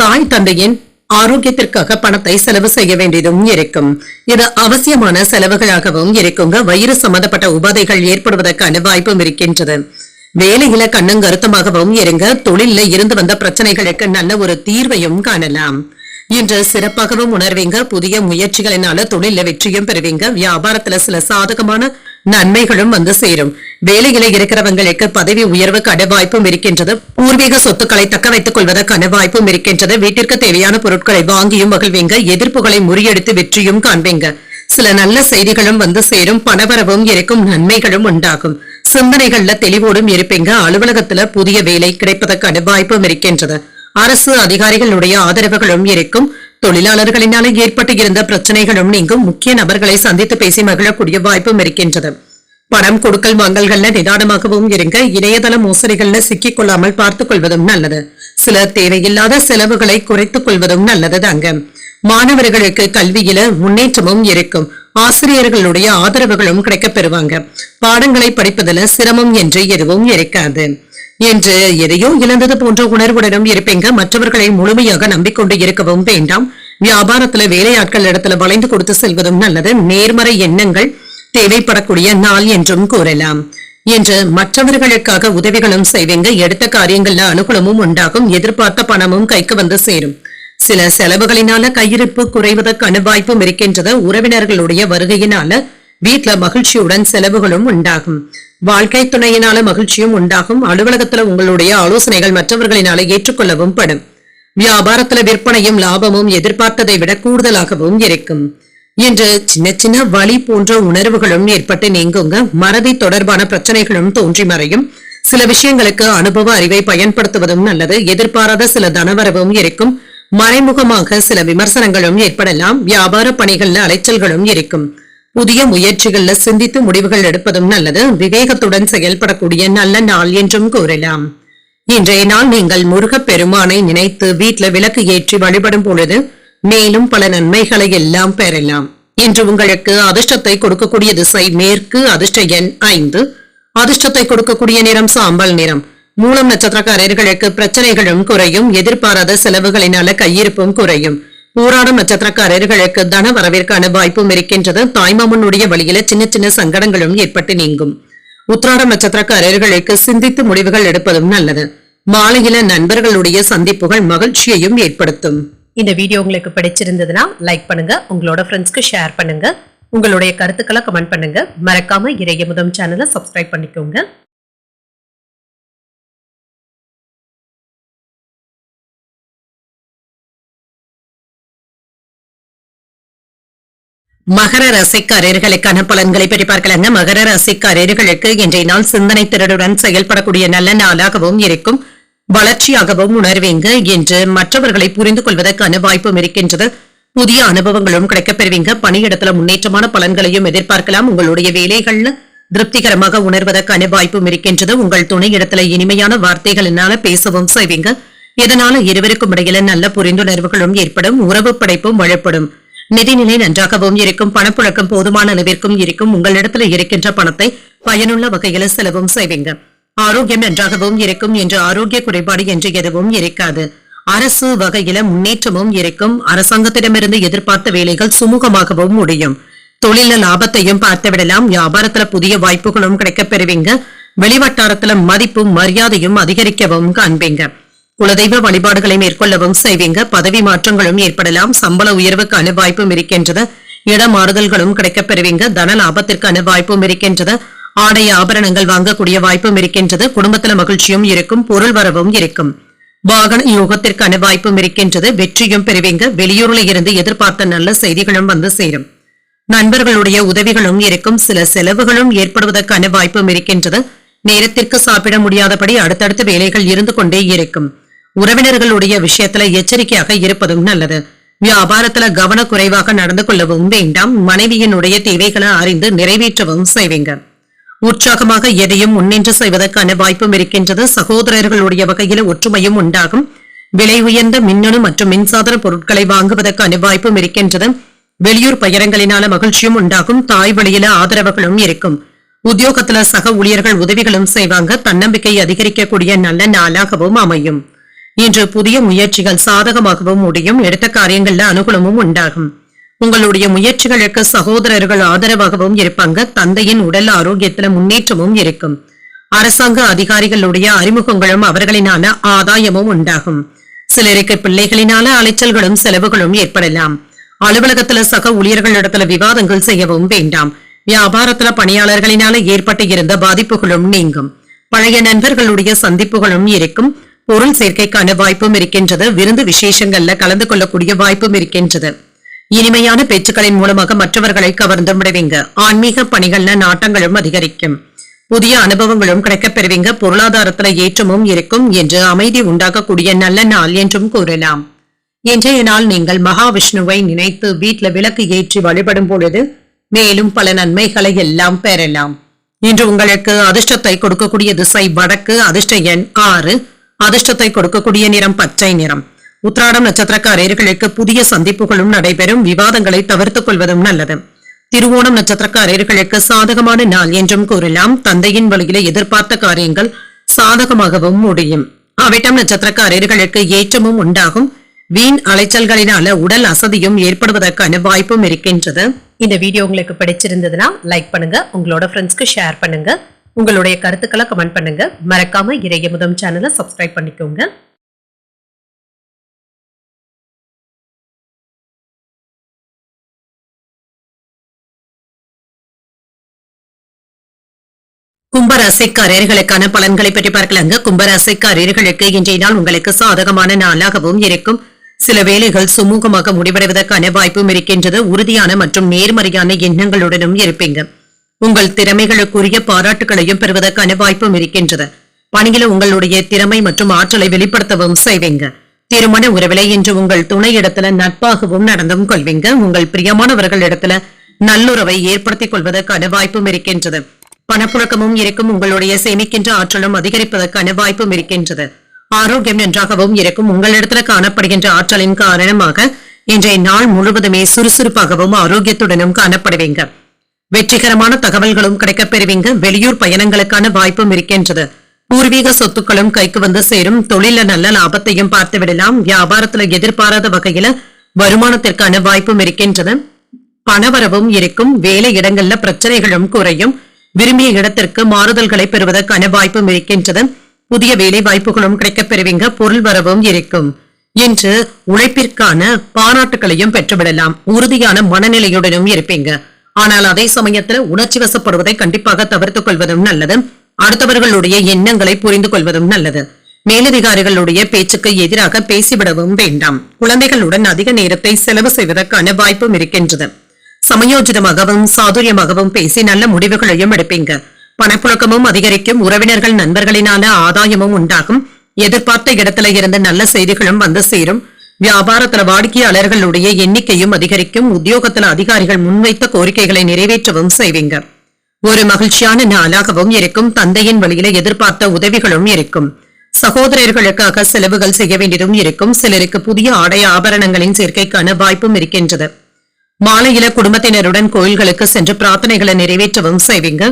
தாய் தந்தையின் ஆரோக்கியத்திற்காக பணத்தை செலவு செய்ய வேண்டியதும் இருக்கும். இது அவசியமான செலவுகளாகவும் இருக்குங்க. வயிறு சம்பந்தப்பட்ட உபாதைகள் ஏற்படுவதற்கான வாய்ப்பும் இருக்கின்றது. வேலையில கண்ணும் கருத்தமாகவும் இருங்க. தொழில இருந்து வந்த பிரச்சனைகளுக்கு நல்ல ஒரு தீர்வையும் காணலாம். இன்று சிறப்பாகவும் உணர்வீங்க. புதிய முயற்சிகளினால தொழில வெற்றியும் பெறுவீங்க. வியாபாரத்துல சில சாதகமான நன்மைகளும் வந்து சேரும். வேலையில இருக்கிறவங்களுக்கு பதவி உயர்வுக்கான வாய்ப்பும் இருக்கின்றது. பூர்வீக சொத்துக்களை தக்க வைத்துக் கொள்வதற்கான வாய்ப்பும் இருக்கின்றது. வீட்டிற்கு தேவையான பொருட்களை வாங்கியும் மகிழ்வீங்க. எதிர்ப்புகளை முறியடித்து வெற்றியும் காண்பீங்க. சில நல்ல செய்திகளும் வந்து சேரும். பணவரவும் இருக்கும். நன்மைகளும் உண்டாகும். சிந்தனைகள்ல தெளிவோடும் இருப்பீங்க. அலுவலகத்துல புதிய வேலை கிடைப்பதற்கான வாய்ப்பும் இருக்கின்றது. அரசு அதிகாரிகளுடைய ஆதரவுகளும் இருக்கும். தொழிலாளர்களினால ஏற்பட்டு இருந்த பிரச்சனைகளும் நீங்கும். முக்கிய நபர்களை சந்தித்து பேசி மகிழக்கூடிய வாய்ப்பும் இருக்கின்றது. பணம் கொடுக்கல் வாங்கல்கள்ல நிதானமாகவும் இருங்க. இணையதள மோசடிகள்ல சிக்கிக் கொள்ளாமல் பார்த்துக் கொள்வதும் நல்லது. சில தேவையில்லாத செலவுகளை குறைத்துக் கொள்வதும் நல்லது தாங்க. மாணவர்களுக்கு கல்வியில முன்னேற்றமும் இருக்கும். ஆசிரியர்களுடைய ஆதரவுகளும் கிடைக்கப் பெறுவாங்க. பாடங்களை படிப்பதில் சிரமம் என்று எதுவும் இருக்காது. என்று எதையோ இழந்தது போன்ற உணர்வுடனும் இருப்பீங்க. மற்றவர்களை முழுமையாக நம்பிக்கொண்டு இருக்கவும் வேண்டாம். வியாபாரத்துல வேலையாட்கள் இடத்துல வளைந்து கொடுத்து செல்வதும் நல்லது. நேர்மறை எண்ணங்கள் தேவைப்படக்கூடிய நாள் என்றும் கூறலாம். என்று மற்றவர்களுக்காக உதவிகளும் செய்வீங்க. எடுத்த காரியங்கள்ல அனுகூலமும் உண்டாகும். எதிர்பார்த்த பணமும் கைக்கு வந்து சேரும். சில செலவுகளினால கையிருப்பு குறைவதற்கான வாய்ப்பும் இருக்கின்றது. உறவினர்களுடைய வருகையினால வீட்டுல மகிழ்ச்சியுடன் செலவுகளும் உண்டாகும். வாழ்க்கை துணையினால மகிழ்ச்சியும் உண்டாகும். அலுவலகத்துல உங்களுடைய ஆலோசனைகள் மற்றவர்களினால ஏற்றுக்கொள்ளவும் படும். வியாபாரத்துல விற்பனையும் லாபமும் எதிர்பார்த்ததை விட கூடுதலாகவும் இருக்கும். என்று சின்ன சின்ன வலி போன்ற உணர்வுகளும் ஏற்பட்டு நீங்குங்க. மறதி தொடர்பான பிரச்சனைகளும் தோன்றி மறையும். சில விஷயங்களுக்கு அனுபவ அறிவை பயன்படுத்துவதும் நல்லது. எதிர்பாராத சில தனவரவும் இருக்கும். மறைமுகமாக சில விமர்சனங்களும் ஏற்படலாம். வியாபார பணிகள்ல அலைச்சல்களும் இருக்கும். புதிய முயற்சிகள்ல சிந்தித்து முடிவுகள் எடுப்பதும் நல்லது. விவேகத்துடன் செயல்படக்கூடிய நல்ல நாள் என்றும் கூறலாம். இன்றைய நாள் நீங்கள் முருகப் பெருமானை நினைத்து வீட்டுல விளக்கு ஏற்றி வழிபடும் பொழுது மேலும் பல நன்மைகளை எல்லாம் பெறலாம். இன்று உங்களுக்கு அதிர்ஷ்டத்தை கொடுக்கக்கூடிய திசை மேற்கு. அதிர்ஷ்ட எண் 5. அதிர்ஷ்டத்தை கொடுக்கக்கூடிய நிறம் சாம்பல் நிறம். மூலம் நட்சத்திரக்காரர்களுக்கு பிரச்சனைகளும் குறையும். எதிர்பாராத செலவுகளினால கையிருப்பும் குறையும். பூராடம் நட்சத்திரக்காரர்களுக்கு தன வரவிற்கான வாய்ப்பும் இருக்கின்றது. தாய்மாமனுடைய வழியில சின்ன சின்ன சங்கடங்களும் ஏற்பட்டு நீங்கும். உத்திராடம் நட்சத்திரக்காரர்களுக்கு சிந்தித்து முடிவுகள் எடுப்பதும் நல்லது. மாலையில நண்பர்களுடைய சந்திப்புகள் மகிழ்ச்சியையும் ஏற்படுத்தும். இந்த வீடியோ உங்களுக்கு பிடிச்சிருந்ததுன்னா லைக் பண்ணுங்க, உங்களோட ஃப்ரெண்ட்ஸ்க்கு ஷேர் பண்ணுங்க, உங்களுடைய கருத்துக்களை கமெண்ட் பண்ணுங்க. மறக்காம இறையமுதம் சேனலை சப்ஸ்கிரைப் பண்ணிக்கோங்க. மகர ராசிக்காரர்களுக்கான பலன்களை பற்றி பார்க்கலாங்க. மகர ராசிக்காரர்களுக்கு இன்றைய நாள் சிந்தனை திறனுடன் செயல்படக்கூடிய நல்ல நாளாகவும் இருக்கும். வளர்ச்சியாகவும் உணர்வீங்க. என்று மற்றவர்களை புரிந்து கொள்வதற்கான வாய்ப்பும் இருக்கின்றது. புதிய அனுபவங்களும் கிடைக்கப் பெறுவீங்க. பணியிடத்துல முன்னேற்றமான பலன்களையும் எதிர்பார்க்கலாம். உங்களுடைய வேலைகள்ல திருப்திகரமாக உணர்வதற்கான வாய்ப்பும் இருக்கின்றது. உங்கள் துணை இடத்துல இனிமையான வார்த்தைகளினால பேசவும் செய்வீங்க. இதனால இருவருக்கும் இடையில நல்ல புரிந்துணர்வுகளும் ஏற்படும். உறவு படைப்பும் வலுப்படும். நிதிநிலை நன்றாகவும் இருக்கும். பணப்புழக்கம் போதுமான அளவிற்கும் இருக்கும். உங்களிடத்துல இருக்கின்ற பணத்தை பயனுள்ள வகையில செலவும் செய்வீங்க. ஆரோக்கியம் நன்றாகவும் இருக்கும். என்று ஆரோக்கிய குறைபாடு என்று எதுவும் இருக்காது. அரசு வகையில முன்னேற்றமும் இருக்கும். அரசாங்கத்திடமிருந்து எதிர்பார்த்த வேலைகள் சுமூகமாகவும் முடியும். தொழில லாபத்தையும் பார்த்து விடலாம். வியாபாரத்துல புதிய வாய்ப்புகளும் கிடைக்கப் பெறுவீங்க. வெளிவட்டாரத்துல மதிப்பும் மரியாதையும் அதிகரிக்கவும் காண்பீங்க. குலதெய்வ வழிபாடுகளை மேற்கொள்ளவும் செய்வீங்க. பதவி மாற்றங்களும் ஏற்படலாம். சம்பள உயர்வுக்கான வாய்ப்பும் இருக்கின்றது. இடமாறுதல்களும் கிடைக்கப் பெறுவீங்க. தன லாபத்திற்கான வாய்ப்பும் இருக்கின்றது. ஆடை ஆபரணங்கள் வாங்கக்கூடிய வாய்ப்பும் இருக்கின்றது. குடும்பத்துல மகிழ்ச்சியும் இருக்கும். பொருள் வரவும் இருக்கும். வாகன யோகத்திற்கான வாய்ப்பும் இருக்கின்றது. வெற்றியும் பெறுவீங்க. வெளியூரில் இருந்து எதிர்பார்த்த நல்ல செய்திகளும் வந்து சேரும். நண்பர்களுடைய உதவிகளும் இருக்கும். சில செலவுகளும் ஏற்படுவதற்கான வாய்ப்பும் இருக்கின்றது. நேரத்திற்கு சாப்பிட முடியாதபடி அடுத்தடுத்த வேலைகள் இருந்து கொண்டே இருக்கும். உறவினர்களுடைய விஷயத்துல எச்சரிக்கையாக இருப்பதும் நல்லது. வியாபாரத்துல கவனக்குறைவாக நடந்து கொள்ளவும் வேண்டாம். மனைவியினுடைய தேவைகளை அறிந்து நிறைவேற்றவும் செய்வீங்க. உற்சாகமாக எதையும் முன்னின்று செய்வதற்கான வாய்ப்பும் இருக்கின்றது. சகோதரர்களுடைய வகையில ஒற்றுமையும் உண்டாகும். விலை உயர்ந்த மின்னணு மற்றும் மின்சாதன பொருட்களை வாங்குவதற்கான வாய்ப்பும் இருக்கின்றது. வெளியூர் பயணங்களினால மகிழ்ச்சியும் உண்டாகும். தாய் வழியில ஆதரவுகளும் இருக்கும். உத்தியோகத்துல சக ஊழியர்கள் உதவிகளும் செய்வாங்க. தன்னம்பிக்கை அதிகரிக்கக்கூடிய நல்ல நாளாகவும் அமையும். இன்று புதிய முயற்சிகள் சாதகமாகவும் முடியும். எடுத்த காரியங்கள்ல அனுகூலமும் உண்டாகும். உங்களுடைய முயற்சிகளுக்கு சகோதரர்கள் ஆதரவாகவும் இருப்பாங்க. தந்தையின் உடல் ஆரோக்கியத்துல முன்னேற்றமும் இருக்கும். அரசாங்க அதிகாரிகளுடைய அறிமுகங்களும் அவர்களினால ஆதாயமும் உண்டாகும். சிலருக்கு பிள்ளைகளினால அலைச்சல்களும் செலவுகளும் ஏற்படலாம். அலுவலகத்துல சக ஊழியர்களிடத்துல விவாதங்கள் செய்யவும் வேண்டாம். வியாபாரத்துல பணியாளர்களினால ஏற்பட்டு இருந்த பாதிப்புகளும் நீங்கும். பழைய நண்பர்களுடைய சந்திப்புகளும் இருக்கும். பொருள் சேர்க்கைக்கான வாய்ப்பும் இருக்கின்றது. விருந்து விசேஷங்கள்ல கலந்து கொள்ளக்கூடிய வாய்ப்பும் இருக்கின்றது. இனிமையான பேச்சுக்களின் மூலமாக மற்றவர்களை கவர்ந்து விடுவீங்க. ஆன்மீக பணிகள்ல நாட்டங்களும் அதிகரிக்கும். புதிய அனுபவங்களும் கிடைக்கப் பெறுவீங்க. பொருளாதாரத்துல ஏற்றமும் இருக்கும் என்று அமைதி உண்டாக்கக்கூடிய நல்ல நாள் என்றும் கூறலாம். இன்றைய நாள் நீங்கள் மகாவிஷ்ணுவை நினைத்து வீட்ல விளக்கு ஏற்றி வழிபடும் பொழுது மேலும் பல நன்மைகளை எல்லாம் பெறலாம். இன்று உங்களுக்கு அதிர்ஷ்டத்தை கொடுக்கக்கூடிய திசை வடக்கு, அதிர்ஷ்ட எண் 6, அதிர்ஷ்டத்தை கொடுக்கக்கூடிய நிறம் பச்சை நிறம். உத்திராடம் நட்சத்திரக்காரர்களுக்கு புதிய சந்திப்புகளும் நடைபெறும். விவாதங்களை தவிர்த்துக் கொள்வதும் நல்லது. திருவோணம் நட்சத்திரக்காரர்களுக்கு சாதகமான நாள் என்றும் கூறலாம். தந்தையின் வழியில எதிர்பார்த்த காரியங்கள் சாதகமாகவும் முடியும். அவிட்டம் நட்சத்திரக்காரர்களுக்கு ஏற்றமும் உண்டாகும். வீண் அலைச்சல்களினால உடல் அசதியும் ஏற்படுவதற்கான வாய்ப்பும் இருக்கின்றது. இந்த வீடியோ உங்களுக்கு பிடிச்சிருந்ததுன்னா லைக் பண்ணுங்க, உங்களோட ஃப்ரெண்ட்ஸ்க்கு ஷேர் பண்ணுங்க, உங்களுடைய கருத்துக்களை கமெண்ட் பண்ணுங்க. மறக்காம இறையமுதம் சேனலை சப்ஸ்கிரைப் பண்ணிக்கோங்க. கும்பராசிக்காரர்களுக்கான பலன்களை பற்றி பார்க்கலாங்க. கும்பராசிக்காரர்களுக்கு இன்றைய நாள் உங்களுக்கு சாதகமான நாளாகவும் இருக்கும். சில வேலைகள் சுமூகமாக முடிவடைவதற்கான வாய்ப்பும் இருக்கின்றது. உறுதியான மற்றும் நேர்மறையான எண்ணங்களுடனும் இருப்பீங்க. உங்கள் திறமைகளுக்குரிய பாராட்டுகளையும் பெறுவதற்கான வாய்ப்பும் இருக்கின்றது. பணியில உங்களுடைய திறமை மற்றும் ஆற்றலை வெளிப்படுத்தவும் செய்வீங்க. திருமண உறவிலை இன்று உங்கள் துணை இடத்துல நட்பாகவும் நடந்தும் கொள்வீங்க. உங்கள் பிரியமானவர்கள் இடத்துல நல்லுறவை ஏற்படுத்திக் கொள்வதற்கான வாய்ப்பும் இருக்கின்றது. பணப்புழக்கமும் இருக்கும். உங்களுடைய சேமிக்கின்ற ஆற்றலும் அதிகரிப்பதற்கான வாய்ப்பும் இருக்கின்றது. ஆரோக்கியம் நன்றாகவும் இருக்கும். உங்களிடத்துல காணப்படுகின்ற ஆற்றலின் காரணமாக இன்றைய நாள் முழுவதுமே சுறுசுறுப்பாகவும் ஆரோக்கியத்துடனும் காணப்படுவீங்க. வெற்றிகரமான தகவல்களும் கிடைக்கப் பெறுவீங்க. வெளியூர் பயணங்களுக்கான வாய்ப்பும் இருக்கின்றது. பூர்வீக சொத்துக்களும் கைக்கு வந்து சேரும். தொழில நல்ல லாபத்தையும் பார்த்து விடலாம். வியாபாரத்துல எதிர்பாராத வகையில வருமானத்திற்கான வாய்ப்பும் இருக்கின்றது. பணவரவும் இருக்கும். வேலை இடங்கள்ல பிரச்சனைகளும் குறையும். விரும்பிய இடத்திற்கு மாறுதல்களை பெறுவதற்கான வாய்ப்பும் இருக்கின்றது. புதிய வேலை வாய்ப்புகளும் கிடைக்கப் பெறுவீங்க. பொருள் வரவும் இருக்கும். இன்று உழைப்பிற்கான பாராட்டுகளையும் பெற்றுவிடலாம். உறுதியான மனநிலையுடனும் இருப்பீங்க. ஆனால் அதே சமயத்தில் உணர்ச்சி வசப்படுவதை கண்டிப்பாக தவிர்த்துக் கொள்வதும் நல்லது. அடுத்தவர்களுடைய எண்ணங்களை புரிந்து கொள்வதும் நல்லது. மேலதிகாரிகளுடைய பேச்சுக்கு எதிராக பேசிவிடவும் வேண்டாம். குழந்தைகளுடன் அதிக நேரத்தை செலவு செய்வதற்கான வாய்ப்பும் இருக்கின்றது. சமயோஜிதமாகவும் சாதுரியமாகவும் பேசி நல்ல முடிவுகளையும் எடுப்பீங்க. பணப்புழக்கமும் அதிகரிக்கும். உறவினர்கள் நண்பர்களினால ஆதாயமும் உண்டாகும். எதிர்பார்த்த இடத்துல இருந்து நல்ல செய்திகளும் வந்து சேரும். வியாபாரத்துல வாடிக்கையாளர்களுடைய எண்ணிக்கையும் அதிகரிக்கும். உத்தியோகத்துல அதிகாரிகள் முன்வைத்த கோரிக்கைகளை நிறைவேற்றவும் செய்வீங்க. ஒரு மகிழ்ச்சியான நாளாகவும் இருக்கும். தந்தையின் வழியில எதிர்பார்த்த உதவிகளும் இருக்கும். சகோதரர்களுக்காக செலவுகள் செய்ய வேண்டியதும் இருக்கும். சிலருக்கு புதிய ஆடை ஆபரணங்களின் சேர்க்கைக்கான வாய்ப்பும் இருக்கின்றது. மாலையில குடும்பத்தினருடன் கோயில்களுக்கு சென்று பிரார்த்தனைகளை நிறைவேற்றவும் செய்வீங்க.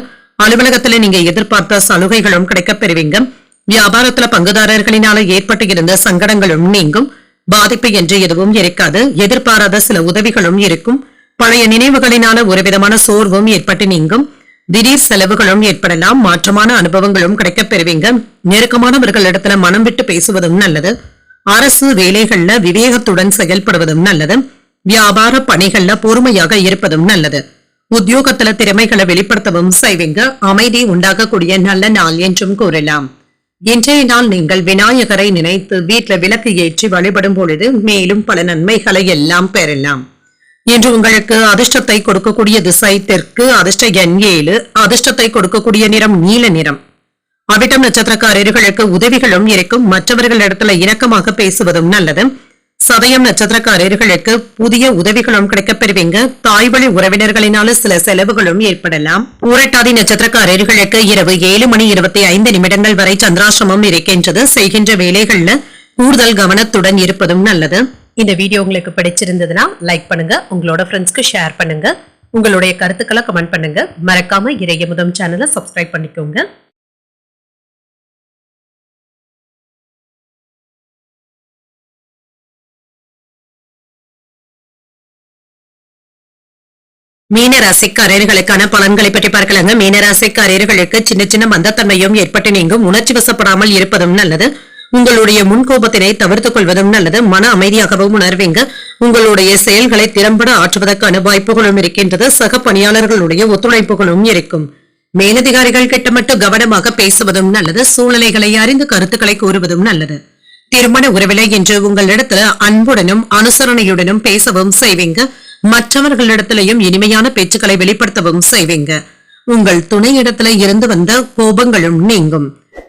அலுவலகத்துல நீங்க எதிர்பார்த்த சலுகைகளும் கிடைக்கப் பெறுவீங்க. வியாபாரத்துல பங்குதாரர்களினால ஏற்பட்டு இருந்த சங்கடங்களும் நீங்கும். பாதிப்பு என்று எதுவும் இருக்காது. எதிர்பாராத சில உதவிகளும் இருக்கும். பழைய நினைவுகளினால ஒரு விதமான சோர்வும் ஏற்பட்டு நீங்கும். திடீர் செலவுகளும் ஏற்படலாம். மாற்றமான அனுபவங்களும் கிடைக்கப் பெறுவீங்க. நெருக்கமானவர்களிடத்துல மனம் விட்டு பேசுவதும் நல்லது. அரசு வேலைகள்ல விவேகத்துடன் செயல்படுவதும் நல்லது. வியாபார பணிகள்ல பொறுமையாக இருப்பதும் நல்லது. உத்தியோகத்துல திறமைகளை வெளிப்படுத்தவும் செய்வீங்க. அமைதி உண்டாகக்கூடிய நல்ல நாள் என்றும் கூறலாம். இன்றைய நாள் நீங்கள் விநாயகரை நினைத்து வீட்ல விளக்கு ஏற்றி வழிபடும் பொழுது மேலும் பல நன்மைகளை எல்லாம் பெறலாம். இன்று உங்களுக்கு அதிர்ஷ்டத்தை கொடுக்கக்கூடிய திசை தெற்கு, அதிர்ஷ்ட எண் 7, அதிர்ஷ்டத்தை கொடுக்கக்கூடிய நிறம் நீல நிறம். அவிட்டம் நட்சத்திரக்காரர்களுக்கு உதவிகளும் இருக்கும். மற்றவர்களிடத்துல இணக்கமாக பேசுவதும் நல்லது. சதயம் நட்சத்திரக்காரர்களுக்கு புதிய உதவிகளும் கிடைக்கப் பெறுவீங்க. தாய்வழி உறவினர்களினால சில செலவுகளும் ஏற்படலாம். பூரட்டாதி நட்சத்திரக்காரர்களுக்கு இரவு 7:25 வரை சந்திராசிரமம் இருக்கின்றது. செய்கின்ற வேலைகள்ல கூடுதல் கவனத்துடன் இருப்பதும் நல்லது. இந்த வீடியோ உங்களுக்கு பிடிச்சிருந்ததுன்னா லைக் பண்ணுங்க, உங்களோட ஃப்ரெண்ட்ஸ்க்கு ஷேர் பண்ணுங்க, உங்களுடைய கருத்துக்களை கமெண்ட் பண்ணுங்க. மறக்காம இறையமுதம் சேனலை சப்ஸ்கிரைப் பண்ணிக்கோங்க. மீனராசிக்காரர்களுக்கான பலன்களை பற்றி பார்க்கலாங்க. மீனராசிக்காரர்களுக்கு சின்ன சின்ன மந்தத்தன்மையும் ஏற்பட்டு நீங்கும். உணர்ச்சி வசப்படாமல் இருப்பதும் நல்லது. உங்களுடைய முன்கோபத்தினை தவிர்த்துக் கொள்வதும் நல்லது. மன அமைதியாகவும் உணர்வீங்க. உங்களுடைய செயல்களை திறம்பட ஆற்றுவதற்கான வாய்ப்புகளும் இருக்கின்றது. சக பணியாளர்களுடைய ஒத்துழைப்புகளும் இருக்கும். மேலதிகாரிகள் கிட்ட மட்டும் கவனமாக பேசுவதும் நல்லது. சூழ்நிலைகளை அறிந்து கருத்துக்களை கூறுவதும் நல்லது. திருமண உறவிலை என்று உங்களிடத்துல அன்புடனும் அனுசரணையுடனும் பேசவும் செய்வீங்க. மற்றவர்களிடத்திலையும் இனிமையான பேச்சுக்களை வெளிப்படுத்தவும் செய்வீங்க. உங்கள் துணையிடத்துல இருந்து வந்த கோபங்களும் நீங்கும்.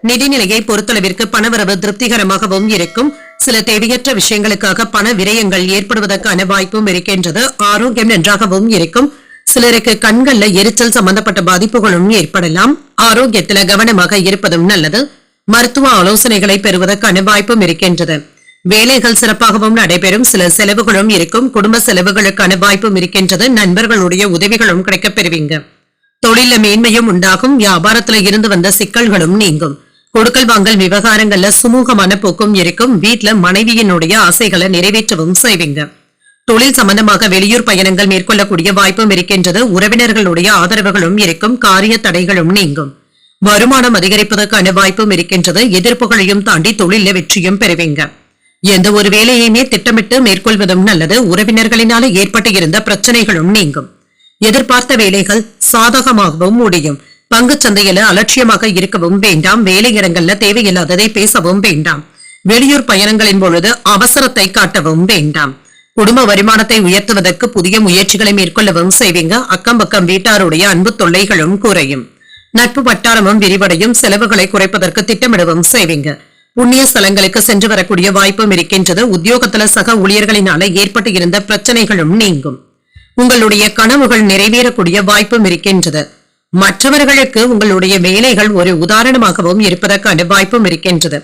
நிதிநிலையை பொறுத்தளவிற்கு பணவரவு திருப்திகரமாகவும் இருக்கும். சில தேவையற்ற விஷயங்களுக்காக பண விரயங்கள் ஏற்படுவதற்கான வாய்ப்பும் இருக்கின்றது. ஆரோக்கியம் நன்றாகவும் இருக்கும். சிலருக்கு கண்கள்ல எரிச்சல் சம்பந்தப்பட்ட பாதிப்புகளும் ஏற்படலாம். ஆரோக்கியத்துல கவனமாக இருப்பதும் நல்லது. மருத்துவ ஆலோசனைகளை பெறுவதற்கான வாய்ப்பும் இருக்கின்றது. வேலைகள் சிறப்பாகவும் நடைபெறும். சில செலவுகளும் இருக்கும். குடும்ப செலவுகளுக்கான வாய்ப்பும் இருக்கின்றது. நண்பர்களுடைய உதவிகளும் கிடைக்கப் பெறுவீங்க. தொழில மேன்மையும் உண்டாகும். வியாபாரத்துல இருந்து வந்த சிக்கல்களும் நீங்கும். கொடுக்கல் வாங்கல் விவகாரங்கள்ல சுமூகமான போக்கும் இருக்கும். வீட்டுல மனைவியினுடைய ஆசைகளை நிறைவேற்றவும் செய்வீங்க. தொழில் சம்பந்தமாக வெளியூர் பயணங்கள் மேற்கொள்ளக்கூடிய வாய்ப்பும் இருக்கின்றது. உறவினர்களுடைய ஆதரவுகளும் இருக்கும். காரிய தடைகளும் நீங்கும். வருமானம் அதிகரிப்பதற்கான வாய்ப்பும் இருக்கின்றது. எதிர்ப்புகளையும் தாண்டி தொழில வெற்றியும் பெறுவீங்க. எந்த ஒரு வேலையுமே திட்டமிட்டு மேற்கொள்வதும் நல்லது. உறவினர்களினால ஏற்பட்டு இருந்த பிரச்சனைகளும் நீங்கும். எதிர்பார்த்த வேலைகள் சாதகமாகவும் முடியும். பங்கு சந்தையில அலட்சியமாக இருக்கவும் வேண்டாம். வேலையிடங்கள்ல தேவையில்லாததை பேசவும் வேண்டாம். வெளியூர் பயணங்களின் பொழுது அவசரத்தை காட்டவும் வேண்டாம். குடும்ப வருமானத்தை உயர்த்துவதற்கு புதிய முயற்சிகளை மேற்கொள்ளவும் செய்வீங்க. அக்கம் பக்கம் வீட்டாருடைய அன்பு தொல்லைகளும் குறையும். நட்பு வட்டாரமும் விரிவடையும். செலவுகளை குறைப்பதற்கு திட்டமிடவும் செய்வீங்க. புண்ணிய ஸ்தலங்களுக்கு சென்று வரக்கூடிய வாய்ப்பும் இருக்கின்றது. உத்தியோகத்துல சக ஊழியர்களினால ஏற்பட்டு இருந்த பிரச்சனைகளும் நீங்கும். உங்களுடைய கனவுகள் நிறைவேறக்கூடிய வாய்ப்பும் இருக்கின்றது. மற்றவர்களுக்கு உங்களுடைய வேலைகள் ஒரு உதாரணமாகவும் இருப்பதற்கான வாய்ப்பும் இருக்கின்றது.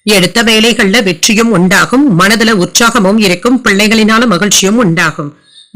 எடுத்த வேலைகள்ல வெற்றியும் உண்டாகும். மனதுல உற்சாகமும் இருக்கும். பிள்ளைகளினால மகிழ்ச்சியும் உண்டாகும்.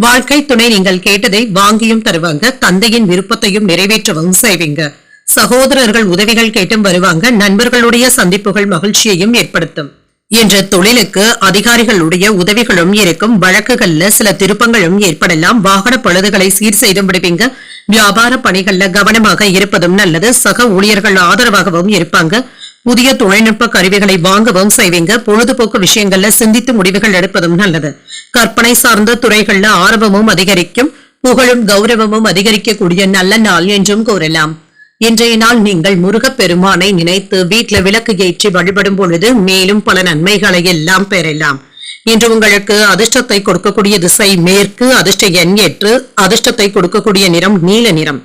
வாழ்க்கை துணை நீங்கள் கேட்டதை வாங்கியும் தருவாங்க. தந்தையின் விருப்பத்தையும் நிறைவேற்றவும் செய்வீங்க. சகோதரர்கள் உதவிகள் கேட்டும் வருவாங்க. நண்பர்களுடைய சந்திப்புகள் மகிழ்ச்சியையும் ஏற்படுத்தும். என்ற தொழிலுக்கு அதிகாரிகளுடைய உதவிகளும் இருக்கும். வழக்குகள்ல சில திருப்பங்களும் ஏற்படலாம். வாகன பழுதுகளை சீர் செய்து விடுவீங்க. வியாபார பணிகள்ல கவனமாக இருப்பதும் நல்லது. சக ஊழியர்கள் ஆதரவாகவும் இருப்பாங்க. புதிய தொழில்நுட்ப கருவிகளை வாங்கவும் செய்வீங்க. பொழுதுபோக்கு விஷயங்கள்ல சிந்தித்து முடிவுகள் எடுப்பதும் நல்லது. கற்பனை சார்ந்த துறைகள்ல ஆர்வமும் அதிகரிக்கும். புகழும் கௌரவமும் அதிகரிக்கக்கூடிய நல்ல நாள் என்றும் கூறலாம். இன்றைய நாள் நீங்கள் முருகப் பெருமானை நினைத்து வீட்டுல விளக்கு ஏற்றி வழிபடும் பொழுது மேலும் பல நன்மைகளை எல்லாம் பெறலாம். இன்று உங்களுக்கு அதிர்ஷ்டத்தை கொடுக்கக்கூடிய திசை மேற்கு. அதிர்ஷ்ட எண் 8. அதிர்ஷ்டத்தை கொடுக்கக்கூடிய நிறம் நீல நிறம்.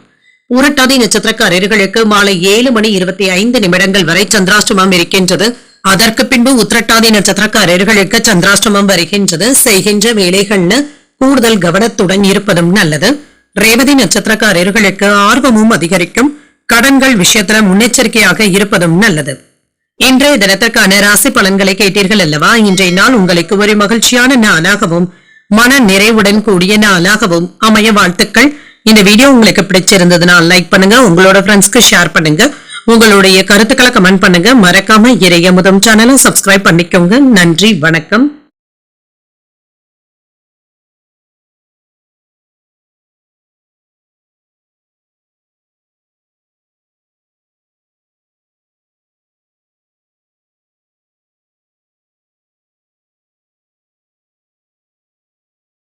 உரட்டாதி நட்சத்திரக்காரர்களுக்கு மாலை 7:25 வரை சந்திராஷ்டமம் இருக்கின்றது. அதற்கு பின்பு உத்திரட்டாதி நட்சத்திரக்காரர்களுக்கு சந்திராஷ்டமம் வருகின்றது. செய்கின்ற வேலைகள்னு கூடுதல் கவனத்துடன் இருப்பதும் நல்லது. ரேவதி நட்சத்திரக்காரர்களுக்கு ஆர்வமும் அதிகரிக்கும். கடன்கள் விஷயத்துல முன்னெச்சரிக்கையாக இருப்பதும் நல்லது. இன்றைய தினத்திற்கான ராசி பலன்களை கேட்டீர்கள் அல்லவா? இன்றைய நாள் உங்களுக்கு ஒரு மகிழ்ச்சியான நாளாகவும் மன நிறைவுடன் கூடிய நாளாகவும் அமைய வாழ்த்துக்கள். இந்த வீடியோ உங்களுக்கு பிடிச்சிருந்ததுன்னா லைக் பண்ணுங்க. உங்களோட ஃப்ரெண்ட்ஸ்க்கு ஷேர் பண்ணுங்க. உங்களுடைய கருத்துக்களை கமெண்ட் பண்ணுங்க. மறக்காம இறையமுதம் சேனலை சப்ஸ்கிரைப் பண்ணிக்கோங்க. நன்றி, வணக்கம்.